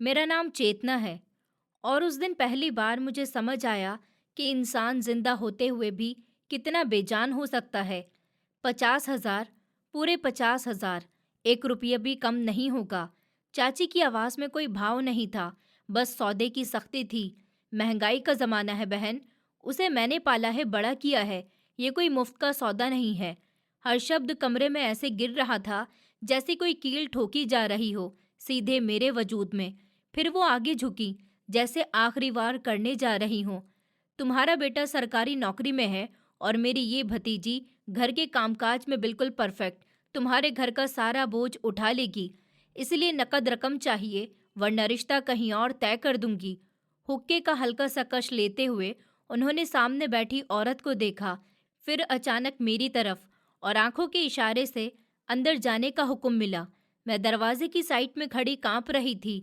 मेरा नाम चेतना है और उस दिन पहली बार मुझे समझ आया कि इंसान जिंदा होते हुए भी कितना बेजान हो सकता है। 50,000, पूरे 50,000, 1 रुपया भी कम नहीं होगा। चाची की आवाज में कोई भाव नहीं था, बस सौदे की सख्ती थी। महंगाई का जमाना है बहन, उसे मैंने पाला है, बड़ा किया है। ये कोई मुफ्त का सौदा नहीं है। हर शब्द कमरे में ऐसे गिर रहा था जैसे कोई कील ठोकी जा रही हो, सीधे मेरे वजूद में। फिर वो आगे झुकी, जैसे आखिरी वार करने जा रही हूँ। तुम्हारा बेटा सरकारी नौकरी में है और मेरी ये भतीजी घर के कामकाज में बिल्कुल परफेक्ट। तुम्हारे घर का सारा बोझ उठा लेगी, इसलिए नकद रकम चाहिए, वरना रिश्ता कहीं और तय कर दूंगी। हुक्के का हल्का सा कश लेते हुए उन्होंने सामने बैठी औरत को देखा, फिर अचानक मेरी तरफ, और आंखों के इशारे से अंदर जाने का हुक्म मिला। मैं दरवाजे की साइड में खड़ी कांप रही थी।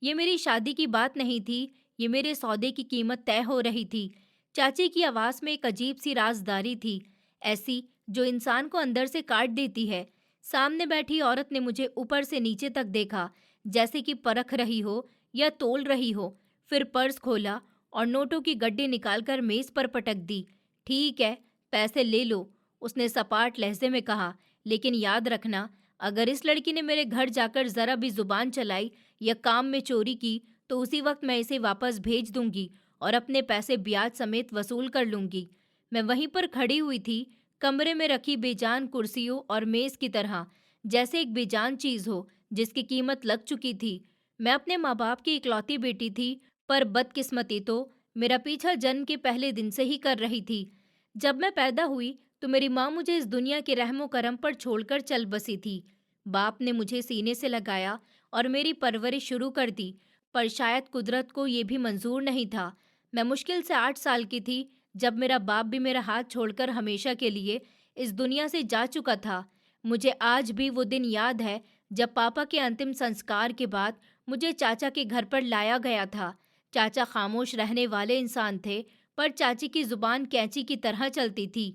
ये मेरी शादी की बात नहीं थी, ये मेरे सौदे की कीमत तय हो रही थी। चाची की आवाज में एक अजीब सी राजदारी थी, ऐसी जो इंसान को अंदर से काट देती है। सामने बैठी औरत ने मुझे ऊपर से नीचे तक देखा, जैसे कि परख रही हो या तोल रही हो। फिर पर्स खोला और नोटों की गड्डी निकालकर मेज पर पटक दी। ठीक है, पैसे ले लो, उसने सपाट लहजे में कहा। लेकिन याद रखना, अगर इस लड़की ने मेरे घर जाकर जरा भी जुबान चलाई या काम में चोरी की तो उसी वक्त मैं इसे वापस भेज दूंगी और अपने पैसे ब्याज समेत वसूल कर लूंगी। मैं वहीं पर खड़ी हुई थी, कमरे में रखी बेजान कुर्सियों और मेज की तरह, जैसे एक बेजान चीज हो जिसकी कीमत लग चुकी थी। मैं अपने माँ बाप की इकलौती बेटी थी, पर बदकिस्मती तो मेरा पीछा जन्म के पहले दिन से ही कर रही थी। जब मैं पैदा हुई तो मेरी माँ मुझे इस दुनिया के रहमो करम पर छोड़कर चल बसी थी। बाप ने मुझे सीने से लगाया और मेरी परवरिश शुरू कर दी, पर शायद कुदरत को ये भी मंजूर नहीं था। मैं मुश्किल से 8 साल की थी जब मेरा बाप भी मेरा हाथ छोड़कर हमेशा के लिए इस दुनिया से जा चुका था। मुझे आज भी वो दिन याद है जब पापा के अंतिम संस्कार के बाद मुझे चाचा के घर पर लाया गया था। चाचा खामोश रहने वाले इंसान थे, पर चाची की जुबान कैंची की तरह चलती थी।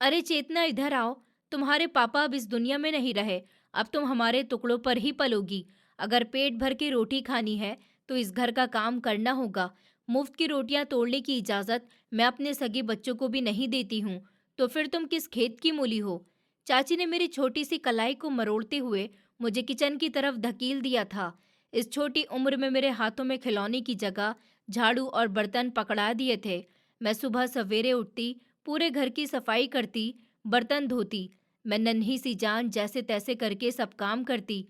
अरे चेतना, इधर आओ, तुम्हारे पापा अब इस दुनिया में नहीं रहे, अब तुम हमारे टुकड़ों पर ही पलोगी। अगर पेट भर के रोटी खानी है तो इस घर का काम करना होगा। मुफ्त की रोटियां तोड़ने की इजाजत मैं अपने सगे बच्चों को भी नहीं देती हूँ, तो फिर तुम किस खेत की मूली हो? चाची ने मेरी छोटी सी कलाई को मरोड़ते हुए मुझे किचन की तरफ धकेल दिया था। इस छोटी उम्र में मेरे हाथों में खिलौने की जगह झाड़ू और बर्तन पकड़ा दिए थे। मैं सुबह सवेरे उठती, पूरे घर की सफाई करती, बर्तन धोती। मैं नन्ही सी जान जैसे तैसे करके सब काम करती।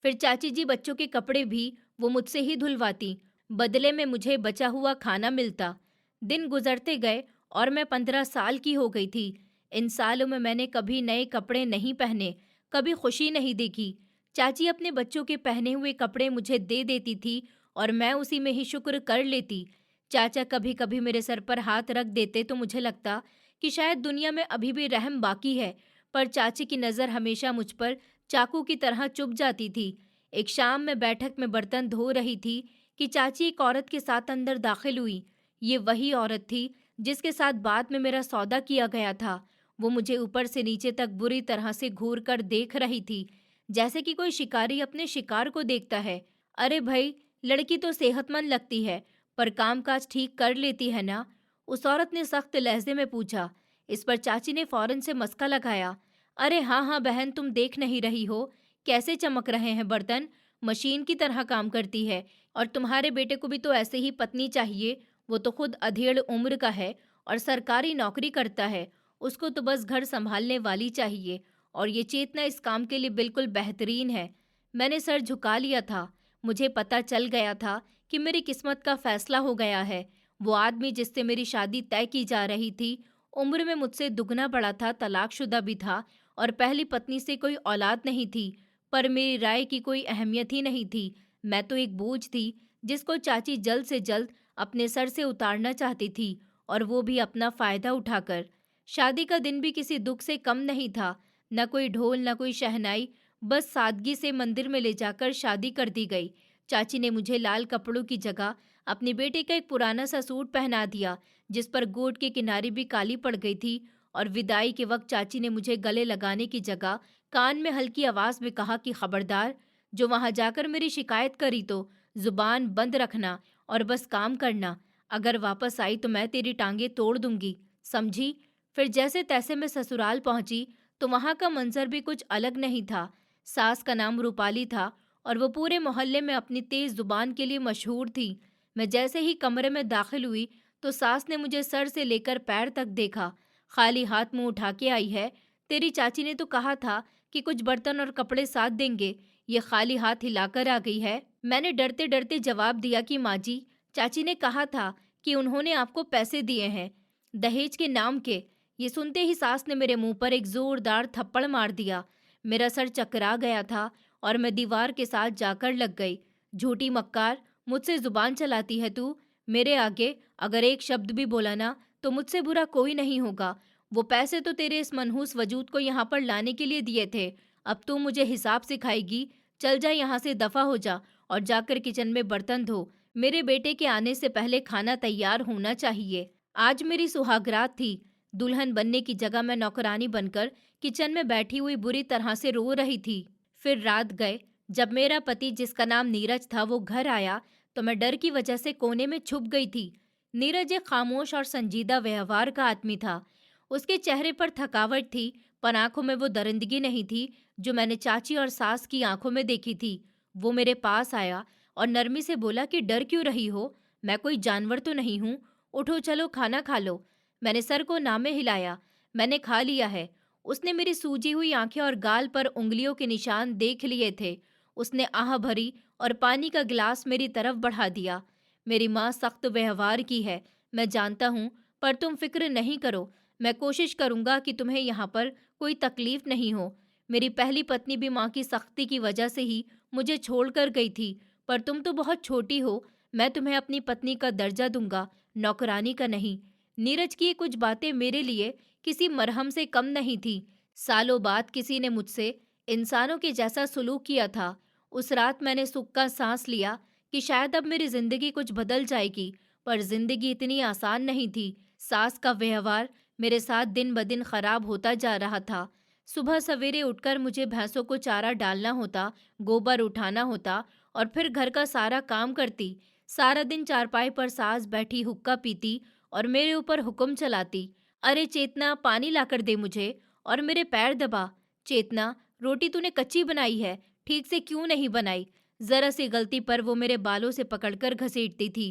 फिर चाची जी बच्चों के कपड़े भी वो मुझसे ही धुलवाती, बदले में मुझे बचा हुआ खाना मिलता। दिन गुजरते गए और मैं 15 साल की हो गई थी। इन सालों में मैंने कभी नए कपड़े नहीं पहने, कभी खुशी नहीं देखी। चाची अपने बच्चों के पहने हुए कपड़े मुझे दे देती थी और मैं उसी में ही शुक्र कर लेती। चाचा कभी कभी मेरे सर पर हाथ रख देते तो मुझे लगता कि शायद दुनिया में अभी भी रहम बाकी है, पर चाची की नज़र हमेशा मुझ पर चाकू की तरह चुभ जाती थी। एक शाम में बैठक में बर्तन धो रही थी कि चाची एक औरत के साथ अंदर दाखिल हुई। ये वही औरत थी जिसके साथ बाद में मेरा सौदा किया गया था। वो मुझे ऊपर से नीचे तक बुरी तरह से घूर कर देख रही थी, जैसे कि कोई शिकारी अपने शिकार को देखता है। अरे भाई, लड़की तो सेहतमंद लगती है, पर कामकाज ठीक कर लेती है ना? उस औरत ने सख्त लहजे में पूछा। इस पर चाची ने फौरन से मस्का लगाया। अरे हाँ हाँ बहन, तुम देख नहीं रही हो कैसे चमक रहे हैं बर्तन? मशीन की तरह काम करती है। और तुम्हारे बेटे को भी तो ऐसे ही पत्नी चाहिए। वो तो खुद अधेड़ उम्र का है और सरकारी नौकरी करता है। उसको तो बस घर संभालने वाली चाहिए, और ये चेतना इस काम के लिए बिल्कुल बेहतरीन है। मैंने सर झुका लिया था। मुझे पता चल गया था कि मेरी किस्मत का फैसला हो गया है। वो आदमी जिससे मेरी शादी तय की जा रही थी, उम्र में मुझसे दुगना बड़ा था, तलाकशुदा भी था और पहली पत्नी से कोई औलाद नहीं थी। पर मेरी राय की कोई अहमियत ही नहीं थी। मैं तो एक बोझ थी जिसको चाची जल्द से जल्द अपने सर से उतारना चाहती थी, और वो भी अपना फायदा उठाकर। शादी का दिन भी किसी दुख से कम नहीं था। न कोई ढोल, न कोई शहनाई, बस सादगी से मंदिर में ले जाकर शादी कर दी गई। चाची ने मुझे लाल कपड़ों की जगह अपने बेटे का एक पुराना सा सूट पहना दिया, जिस पर गोट के किनारे भी काली पड़ गई थी। और विदाई के वक्त चाची ने मुझे गले लगाने की जगह कान में हल्की आवाज में कहा कि खबरदार, जो वहां जाकर मेरी शिकायत करी तो जुबान बंद रखना और बस काम करना। अगर वापस आई तो मैं तेरी टांगे तोड़ दूंगी, समझी? फिर जैसे तैसे मैं ससुराल पहुंची तो वहां का मंजर भी कुछ अलग नहीं था। सास का नाम रूपाली था और वो पूरे मोहल्ले में अपनी तेज जुबान के लिए मशहूर थी। मैं जैसे ही कमरे में दाखिल हुई तो सास ने मुझे सर से लेकर पैर तक देखा। खाली हाथ मुंह उठा के आई है? तेरी चाची ने तो कहा था कि कुछ बर्तन और कपड़े साथ देंगे, ये खाली हाथ हिलाकर आ गई है। मैंने डरते डरते जवाब दिया कि माँ जी, चाची ने कहा था कि उन्होंने आपको पैसे दिए हैं, दहेज के नाम के। ये सुनते ही सास ने मेरे मुंह पर एक जोरदार थप्पड़ मार दिया। मेरा सर चकरा गया था और मैं दीवार के साथ जाकर लग गई। झूठी मक्कार, मुझसे जुबान चलाती है तू। मेरे आगे अगर एक शब्द भी बोला ना तो मुझसे बुरा कोई नहीं होगा। वो पैसे तो तेरे इस मनहूस वजूद को यहाँ पर लाने के लिए दिए थे। अब तू मुझे हिसाब सिखाएगी? चल जा यहाँ से, दफा हो जा और जाकर किचन में बर्तन धो। मेरे बेटे के आने से पहले खाना तैयार होना चाहिए। आज मेरी सुहागरात थी। दुल्हन बनने की जगह मैं नौकरानी बनकर किचन में बैठी हुई बुरी तरह से रो रही थी। फिर रात गए। जब मेरा पति, जिसका नाम नीरज था, वो घर आया तो मैं डर की वजह से कोने में छुप गई थी। नीरज एक खामोश और संजीदा व्यवहार का आदमी था। उसके चेहरे पर थकावट थी, पर आंखों में वो दरिंदगी नहीं थी जो मैंने चाची और सास की आंखों में देखी थी। वो मेरे पास आया और नरमी से बोला कि डर क्यों रही हो? मैं कोई जानवर तो नहीं हूँ। उठो, चलो खाना खा लो। मैंने सर को नामे हिलाया। मैंने खा लिया है। उसने मेरी सूजी हुई आंखें और गाल पर उंगलियों के निशान देख लिए थे। उसने आह भरी और पानी का गिलास मेरी तरफ बढ़ा दिया। मेरी माँ सख्त व्यवहार की है, मैं जानता हूँ, पर तुम फिक्र नहीं करो। मैं कोशिश करूंगा कि तुम्हें यहाँ पर कोई तकलीफ नहीं हो। मेरी पहली पत्नी भी माँ की सख्ती की वजह से ही मुझे छोड़कर गई थी, पर तुम तो बहुत छोटी हो। मैं तुम्हें अपनी पत्नी का दर्जा दूंगा, नौकरानी का नहीं। नीरज की ये कुछ बातें मेरे लिए किसी मरहम से कम नहीं थी। सालों बाद किसी ने मुझसे इंसानों के जैसा सलूक किया था। उस रात मैंने सुख का सांस लिया कि शायद अब मेरी जिंदगी कुछ बदल जाएगी, पर जिंदगी इतनी आसान नहीं थी। सास का व्यवहार मेरे साथ दिन ब दिन खराब होता जा रहा था। सुबह सवेरे उठकर मुझे भैंसों को चारा डालना होता, गोबर उठाना होता और फिर घर का सारा काम करती। सारा दिन चारपाई पर सास बैठी हुक्का पीती और मेरे ऊपर हुक्म चलाती, अरे चेतना, पानी लाकर दे मुझे, और मेरे पैर दबा। चेतना, रोटी तूने कच्ची बनाई है, ठीक से क्यों नहीं बनाई? जरा सी गलती पर वो मेरे बालों से पकड़कर घसीटती थी।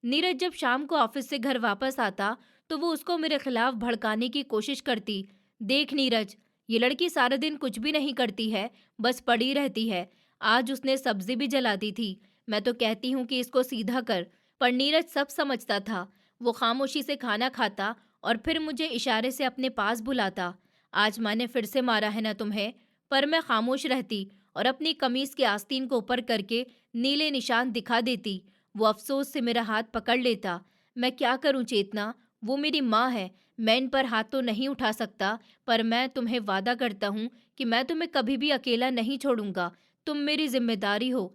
नीरज जब शाम को ऑफिस से घर वापस आता तो वो उसको मेरे खिलाफ भड़काने की कोशिश करती। देख नीरज, ये लड़की सारा दिन कुछ भी नहीं करती है, बस पड़ी रहती है। आज उसने सब्जी भी जला दी थी। मैं तो कहती हूँ कि इसको सीधा कर, पर नीरज सब समझता था। वो खामोशी से खाना खाता और फिर मुझे इशारे से अपने पास बुलाता। आज माँ ने फिर से मारा है ना तुम्हें? पर मैं खामोश रहती और अपनी कमीज के आस्तीन को ऊपर करके नीले निशान दिखा देती। वो अफसोस से मेरा हाथ पकड़ लेता। मैं क्या करूं चेतना, वो मेरी माँ है। मैं इन पर हाथ तो नहीं उठा सकता, पर मैं तुम्हें वादा करता हूँ कि मैं तुम्हें कभी भी अकेला नहीं छोड़ूंगा। तुम मेरी जिम्मेदारी हो।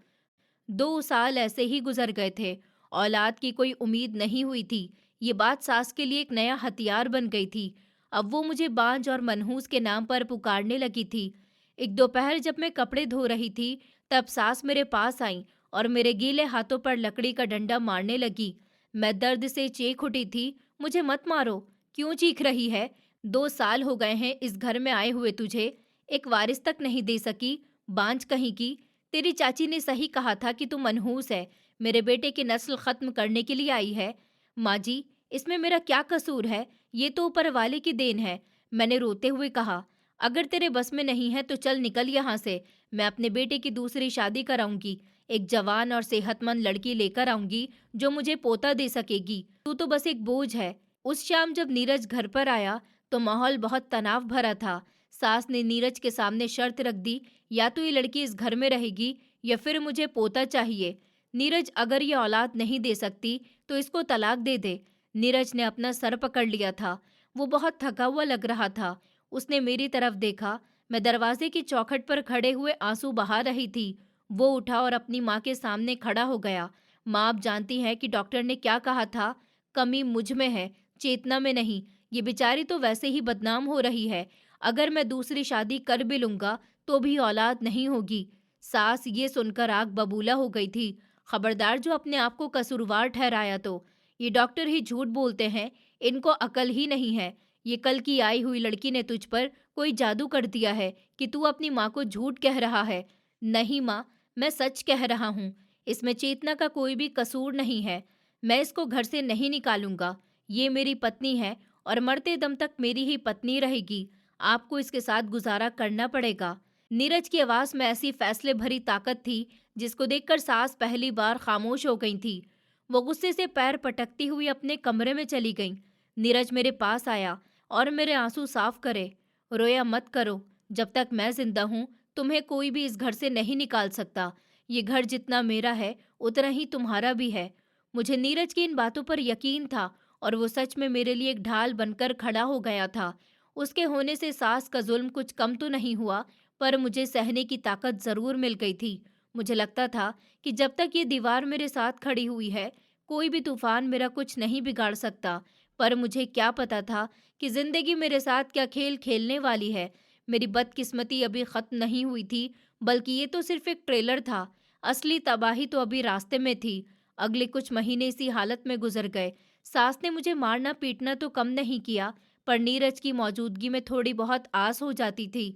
2 साल ऐसे ही गुजर गए थे। औलाद की कोई उम्मीद नहीं हुई थी। ये बात सास के लिए एक नया हथियार बन गई थी। अब वो मुझे बांझ और मनहूस के नाम पर पुकारने लगी थी। एक दोपहर जब मैं कपड़े धो रही थी, तब सास मेरे पास आई और मेरे गीले हाथों पर लकड़ी का डंडा मारने लगी। मैं दर्द से चीख उठी थी, मुझे मत मारो। क्यों चीख रही है? 2 साल हो गए हैं इस घर में आए हुए तुझे, एक वारिस तक नहीं दे सकी, बांझ कहीं की। तेरी चाची ने सही कहा था कि तू मनहूस है, मेरे बेटे की नस्ल खत्म करने के लिए आई है। माँ जी, इसमें मेरा क्या कसूर है? ये तो ऊपर वाले की देन है, मैंने रोते हुए कहा। अगर तेरे बस में नहीं है तो चल निकल यहाँ से। मैं अपने बेटे की दूसरी शादी कराऊंगी, एक जवान और सेहतमंद लड़की लेकर आऊंगी जो मुझे पोता दे सकेगी। तू तो बस एक बोझ है। उस शाम जब नीरज घर पर आया तो माहौल बहुत तनाव भरा था। सास ने नीरज के सामने शर्त रख दी, या तो ये लड़की इस घर में रहेगी या फिर मुझे पोता चाहिए। नीरज अगर ये औलाद नहीं दे सकती तो इसको तलाक दे दे। नीरज ने अपना सर पकड़ लिया था। वो बहुत थका हुआ लग रहा था। उसने मेरी तरफ देखा। मैं दरवाजे की चौखट पर खड़े हुए आंसू बहा रही थी। वो उठा और अपनी माँ के सामने खड़ा हो गया। माँ, आप जानती हैं कि डॉक्टर ने क्या कहा था? कमी मुझ में है, चेतना में नहीं। ये बेचारी तो वैसे ही बदनाम हो रही है। अगर मैं दूसरी शादी कर भी लूंगा तो भी औलाद नहीं होगी। सास ये सुनकर आग बबूला हो गई थी। खबरदार जो अपने आप को कसूरवार ठहराया तो। ये डॉक्टर ही झूठ बोलते हैं, इनको अकल ही नहीं है। ये कल की आई हुई लड़की ने तुझ पर कोई जादू कर दिया है कि तू अपनी माँ को झूठ कह रहा है। नहीं माँ, मैं सच कह रहा हूँ। इसमें चेतना का कोई भी कसूर नहीं है। मैं इसको घर से नहीं निकालूंगा। ये मेरी पत्नी है और मरते दम तक मेरी ही पत्नी रहेगी। आपको इसके साथ गुजारा करना पड़ेगा। नीरज की आवाज में ऐसी फैसले भरी ताकत थी जिसको देखकर सास पहली बार खामोश हो गई थी। वो गुस्से से पैर पटकती हुई अपने कमरे में चली गई। नीरज मेरे पास आया और मेरे आंसू साफ करे। रोया मत करो। जब तक मैं जिंदा हूँ तुम्हें कोई भी इस घर से नहीं निकाल सकता। ये घर जितना मेरा है उतना ही तुम्हारा भी है। मुझे नीरज की इन बातों पर यकीन था और वो सच में मेरे लिए एक ढाल बनकर खड़ा हो गया था। उसके होने से सास का जुल्म कुछ कम तो नहीं हुआ, पर मुझे सहने की ताकत जरूर मिल गई थी। मुझे लगता था कि जब तक ये दीवार मेरे साथ खड़ी हुई है, कोई भी तूफान मेरा कुछ नहीं बिगाड़ सकता। पर मुझे क्या पता था कि जिंदगी मेरे साथ क्या खेल खेलने वाली है। मेरी बदकिस्मती अभी खत्म नहीं हुई थी, बल्कि ये तो सिर्फ एक ट्रेलर था। असली तबाही तो अभी रास्ते में थी। अगले कुछ महीने इसी हालत में गुजर गए। सास ने मुझे मारना पीटना तो कम नहीं किया, पर नीरज की मौजूदगी में थोड़ी बहुत आस हो जाती थी।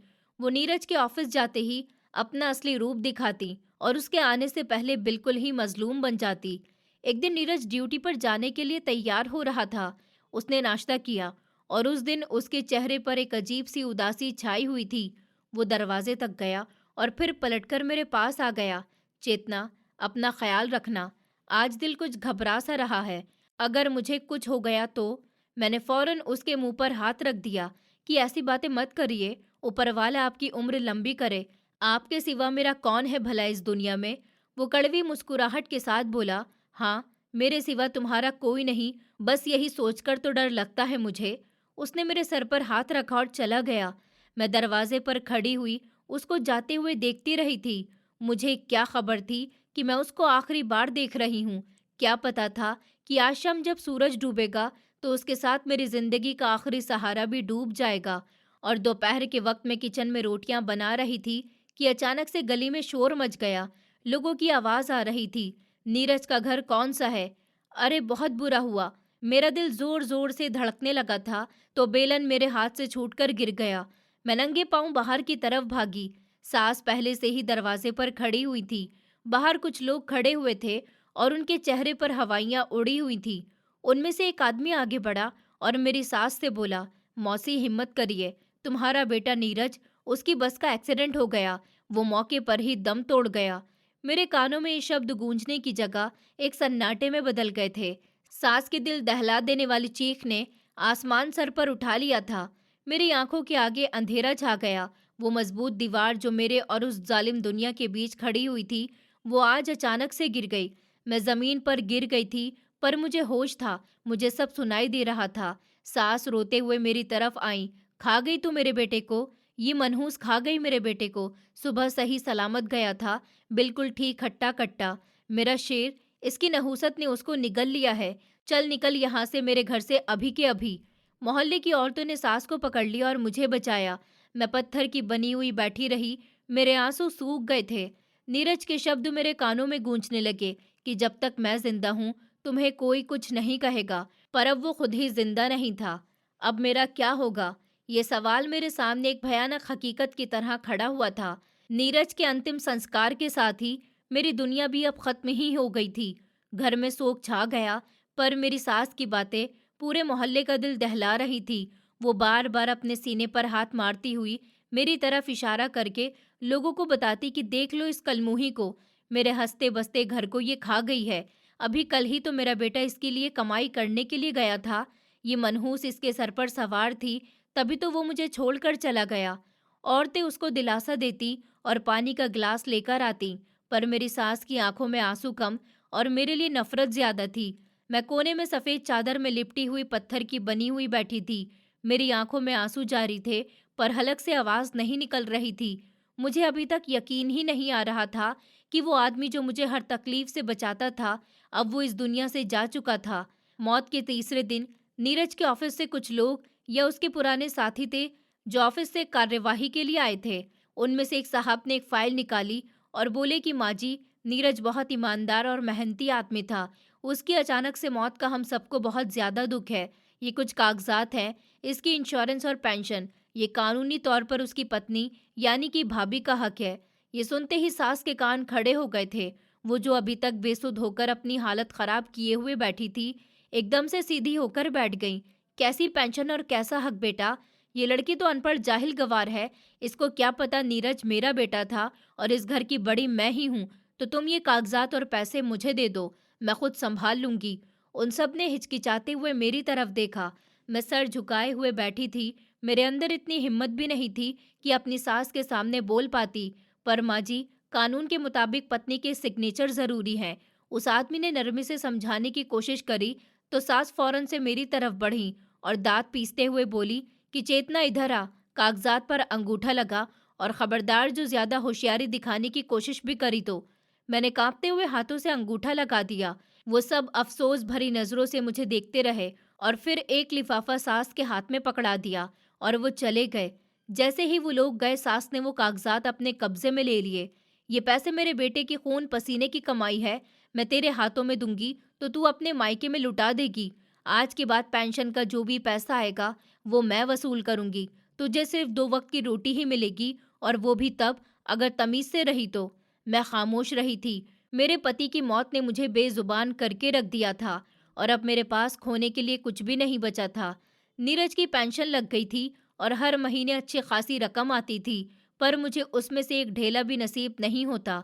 वो नीरज के ऑफिस जाते ही अपना असली रूप दिखाती और उसके आने से पहले बिल्कुल ही मजलूम बन जाती। एक दिन नीरज ड्यूटी पर जाने के लिए तैयार हो रहा था। उसने नाश्ता किया और उस दिन उसके चेहरे पर एक अजीब सी उदासी छाई हुई थी। वो दरवाजे तक गया और फिर पलटकर मेरे पास आ गया। चेतना, अपना ख्याल रखना। आज दिल कुछ घबरा सा रहा है। अगर मुझे कुछ हो गया तो। मैंने फौरन उसके मुंह पर हाथ रख दिया कि ऐसी बातें मत करिए। ऊपर वाला आपकी उम्र लंबी करे। आपके सिवा मेरा कौन है भला इस दुनिया में। वो कड़वी मुस्कुराहट के साथ बोला, हाँ, मेरे सिवा तुम्हारा कोई नहीं। बस यही सोचकर तो डर लगता है मुझे। उसने मेरे सर पर हाथ रखा और चला गया। मैं दरवाजे पर खड़ी हुई उसको जाते हुए देखती रही थी। मुझे क्या खबर थी कि मैं उसको आखिरी बार देख रही हूँ। क्या पता था कि आज शाम जब सूरज डूबेगा तो उसके साथ मेरी जिंदगी का आखिरी सहारा भी डूब जाएगा। और दोपहर के वक्त में किचन में रोटियां बना रही थी कि अचानक से गली में शोर मच गया। लोगों की आवाज आ रही थी, नीरज का घर कौन सा है। अरे बहुत बुरा हुआ। मेरा दिल जोर जोर से धड़कने लगा था तो बेलन मेरे हाथ से छूटकर गिर गया। मैं नंगे पांव बाहर की तरफ भागी। सास पहले से ही दरवाजे पर खड़ी हुई थी। बाहर कुछ लोग खड़े हुए थे और उनके चेहरे पर हवाइयां उड़ी हुई थी। उनमें से एक आदमी आगे बढ़ा और मेरी सास से बोला, मौसी हिम्मत करिए, तुम्हारा बेटा नीरज, उसकी बस का एक्सीडेंट हो गया। वो मौके पर ही दम तोड़ गया। मेरे कानों में ये शब्द गूंजने की जगह एक सन्नाटे में बदल गए थे। सास के दिल दहला देने वाली चीख ने आसमान सर पर उठा लिया था। मेरी आंखों के आगे अंधेरा छा गया। वो मजबूत दीवार जो मेरे और उस जालिम दुनिया के बीच खड़ी हुई थी, वो आज अचानक से गिर गई। मैं जमीन पर गिर गई थी, पर मुझे होश था। मुझे सब सुनाई दे रहा था। सास रोते हुए मेरी तरफ आई। खा गई तू मेरे बेटे को। ये मनहूस खा गई मेरे बेटे को। सुबह सही सलामत गया था, बिल्कुल ठीक हट्टा कट्टा। मेरा शेर, इसकी नहूसत ने उसको निगल लिया है। चल निकल यहाँ से मेरे घर से अभी के अभी। मोहल्ले की औरतों ने सास को पकड़ लिया और मुझे बचाया। मैं पत्थर की बनी हुई बैठी रही। मेरे आंसू सूख गए थे। नीरज के शब्द मेरे कानों में गूंजने लगे कि जब तक मैं जिंदा हूँ तुम्हें कोई कुछ नहीं कहेगा। पर अब वो खुद ही जिंदा नहीं था। अब मेरा क्या होगा? ये सवाल मेरे सामने एक भयानक हकीकत की तरह खड़ा हुआ था। नीरज के अंतिम संस्कार के साथ ही मेरी दुनिया भी अब खत्म ही हो गई थी। घर में शोक छा गया, पर मेरी सास की बातें पूरे मोहल्ले का दिल दहला रही थी। वो बार बार अपने सीने पर हाथ मारती हुई मेरी तरफ इशारा करके लोगों को बताती कि देख लो इस कलमुही को, मेरे हंसते बसते घर को ये खा गई है। अभी कल ही तो मेरा बेटा इसके लिए कमाई करने के लिए गया था। ये मनहूस इसके सर पर सवार थी, तभी तो वो मुझे छोड़कर चला गया। औरतें उसको दिलासा देती और पानी का गिलास लेकर आती, पर मेरी सास की आंखों में आंसू कम और मेरे लिए नफरत ज्यादा थी। मैं कोने में सफेद चादर में लिपटी हुई पत्थर की बनी हुई बैठी थी। मेरी आंखों में आंसू जारी थे, पर हलक से आवाज नहीं निकल रही थी। मुझे अभी तक यकीन ही नहीं आ रहा था कि वो आदमी जो मुझे हर तकलीफ से बचाता था, अब वो इस दुनिया से जा चुका था। मौत के तीसरे दिन नीरज के ऑफिस से कुछ लोग या उसके पुराने साथी थे जो ऑफिस से कार्यवाही के लिए आए थे। उनमें से एक साहब ने एक फाइल निकाली और बोले कि माँ जी, नीरज बहुत ईमानदार और मेहनती आदमी था। उसकी अचानक से मौत का हम सबको बहुत ज्यादा दुख है। ये कुछ कागजात हैं, इसकी इंश्योरेंस और पेंशन, ये कानूनी तौर पर उसकी पत्नी यानी कि भाभी का हक है। ये सुनते ही सास के कान खड़े हो गए थे। वो जो अभी तक बेसुध होकर अपनी हालत खराब किए हुए बैठी थी, एकदम से सीधी होकर बैठ गई। कैसी पेंशन और कैसा हक बेटा? ये लड़की तो अनपढ़ जाहिल गवार है। इसको क्या पता नीरज मेरा बेटा था और इस घर की बड़ी मैं ही हूँ। तो तुम ये कागजात और पैसे मुझे दे दो, मैं खुद संभाल लूंगी। उन सब ने हिचकिचाते हुए मेरी तरफ देखा। मैं सर झुकाए हुए बैठी थी। मेरे अंदर इतनी हिम्मत भी नहीं थी कि अपनी सास के सामने बोल पाती। पर माँ जी, कानून के मुताबिक पत्नी के सिग्नेचर जरूरी हैं। उस आदमी ने नरमी से समझाने की कोशिश करी तो सास फौरन से मेरी तरफ बढ़ी और दांत पीसते हुए बोली कि चेतना इधर आ, कागजात पर अंगूठा लगा और खबरदार जो ज्यादा होशियारी दिखाने की कोशिश भी करी तो। मैंने कांपते हुए हाथों से अंगूठा लगा दिया। वो सब अफसोस भरी नजरों से मुझे देखते रहे और फिर एक लिफाफा सास के हाथ में पकड़ा दिया और वो चले गए। जैसे ही वो लोग गए, सास ने वो कागजात अपने कब्जे में ले लिए। ये पैसे मेरे बेटे की खून पसीने की कमाई है। मैं तेरे हाथों में दूंगी तो तू अपने मायके में लुटा देगी। आज के बाद पेंशन का जो भी पैसा आएगा वो मैं वसूल करूंगी। तुझे सिर्फ 2 वक्त की रोटी ही मिलेगी और वो भी तब अगर तमीज से रही तो। मैं खामोश रही थी। मेरे पति की मौत ने मुझे बेजुबान करके रख दिया था और अब मेरे पास खोने के लिए कुछ भी नहीं बचा था। नीरज की पेंशन लग गई थी और हर महीने अच्छी खासी रकम आती थी, पर मुझे उसमें से एक ढेला भी नसीब नहीं होता।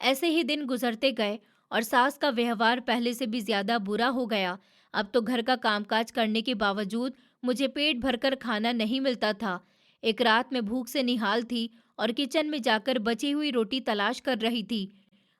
ऐसे ही दिन गुजरते गए और सास का व्यवहार पहले से भी ज्यादा बुरा हो गया। अब तो घर का कामकाज करने के बावजूद मुझे पेट भरकर खाना नहीं मिलता था। एक रात में भूख से निहाल थी और किचन में जाकर बची हुई रोटी तलाश कर रही थी।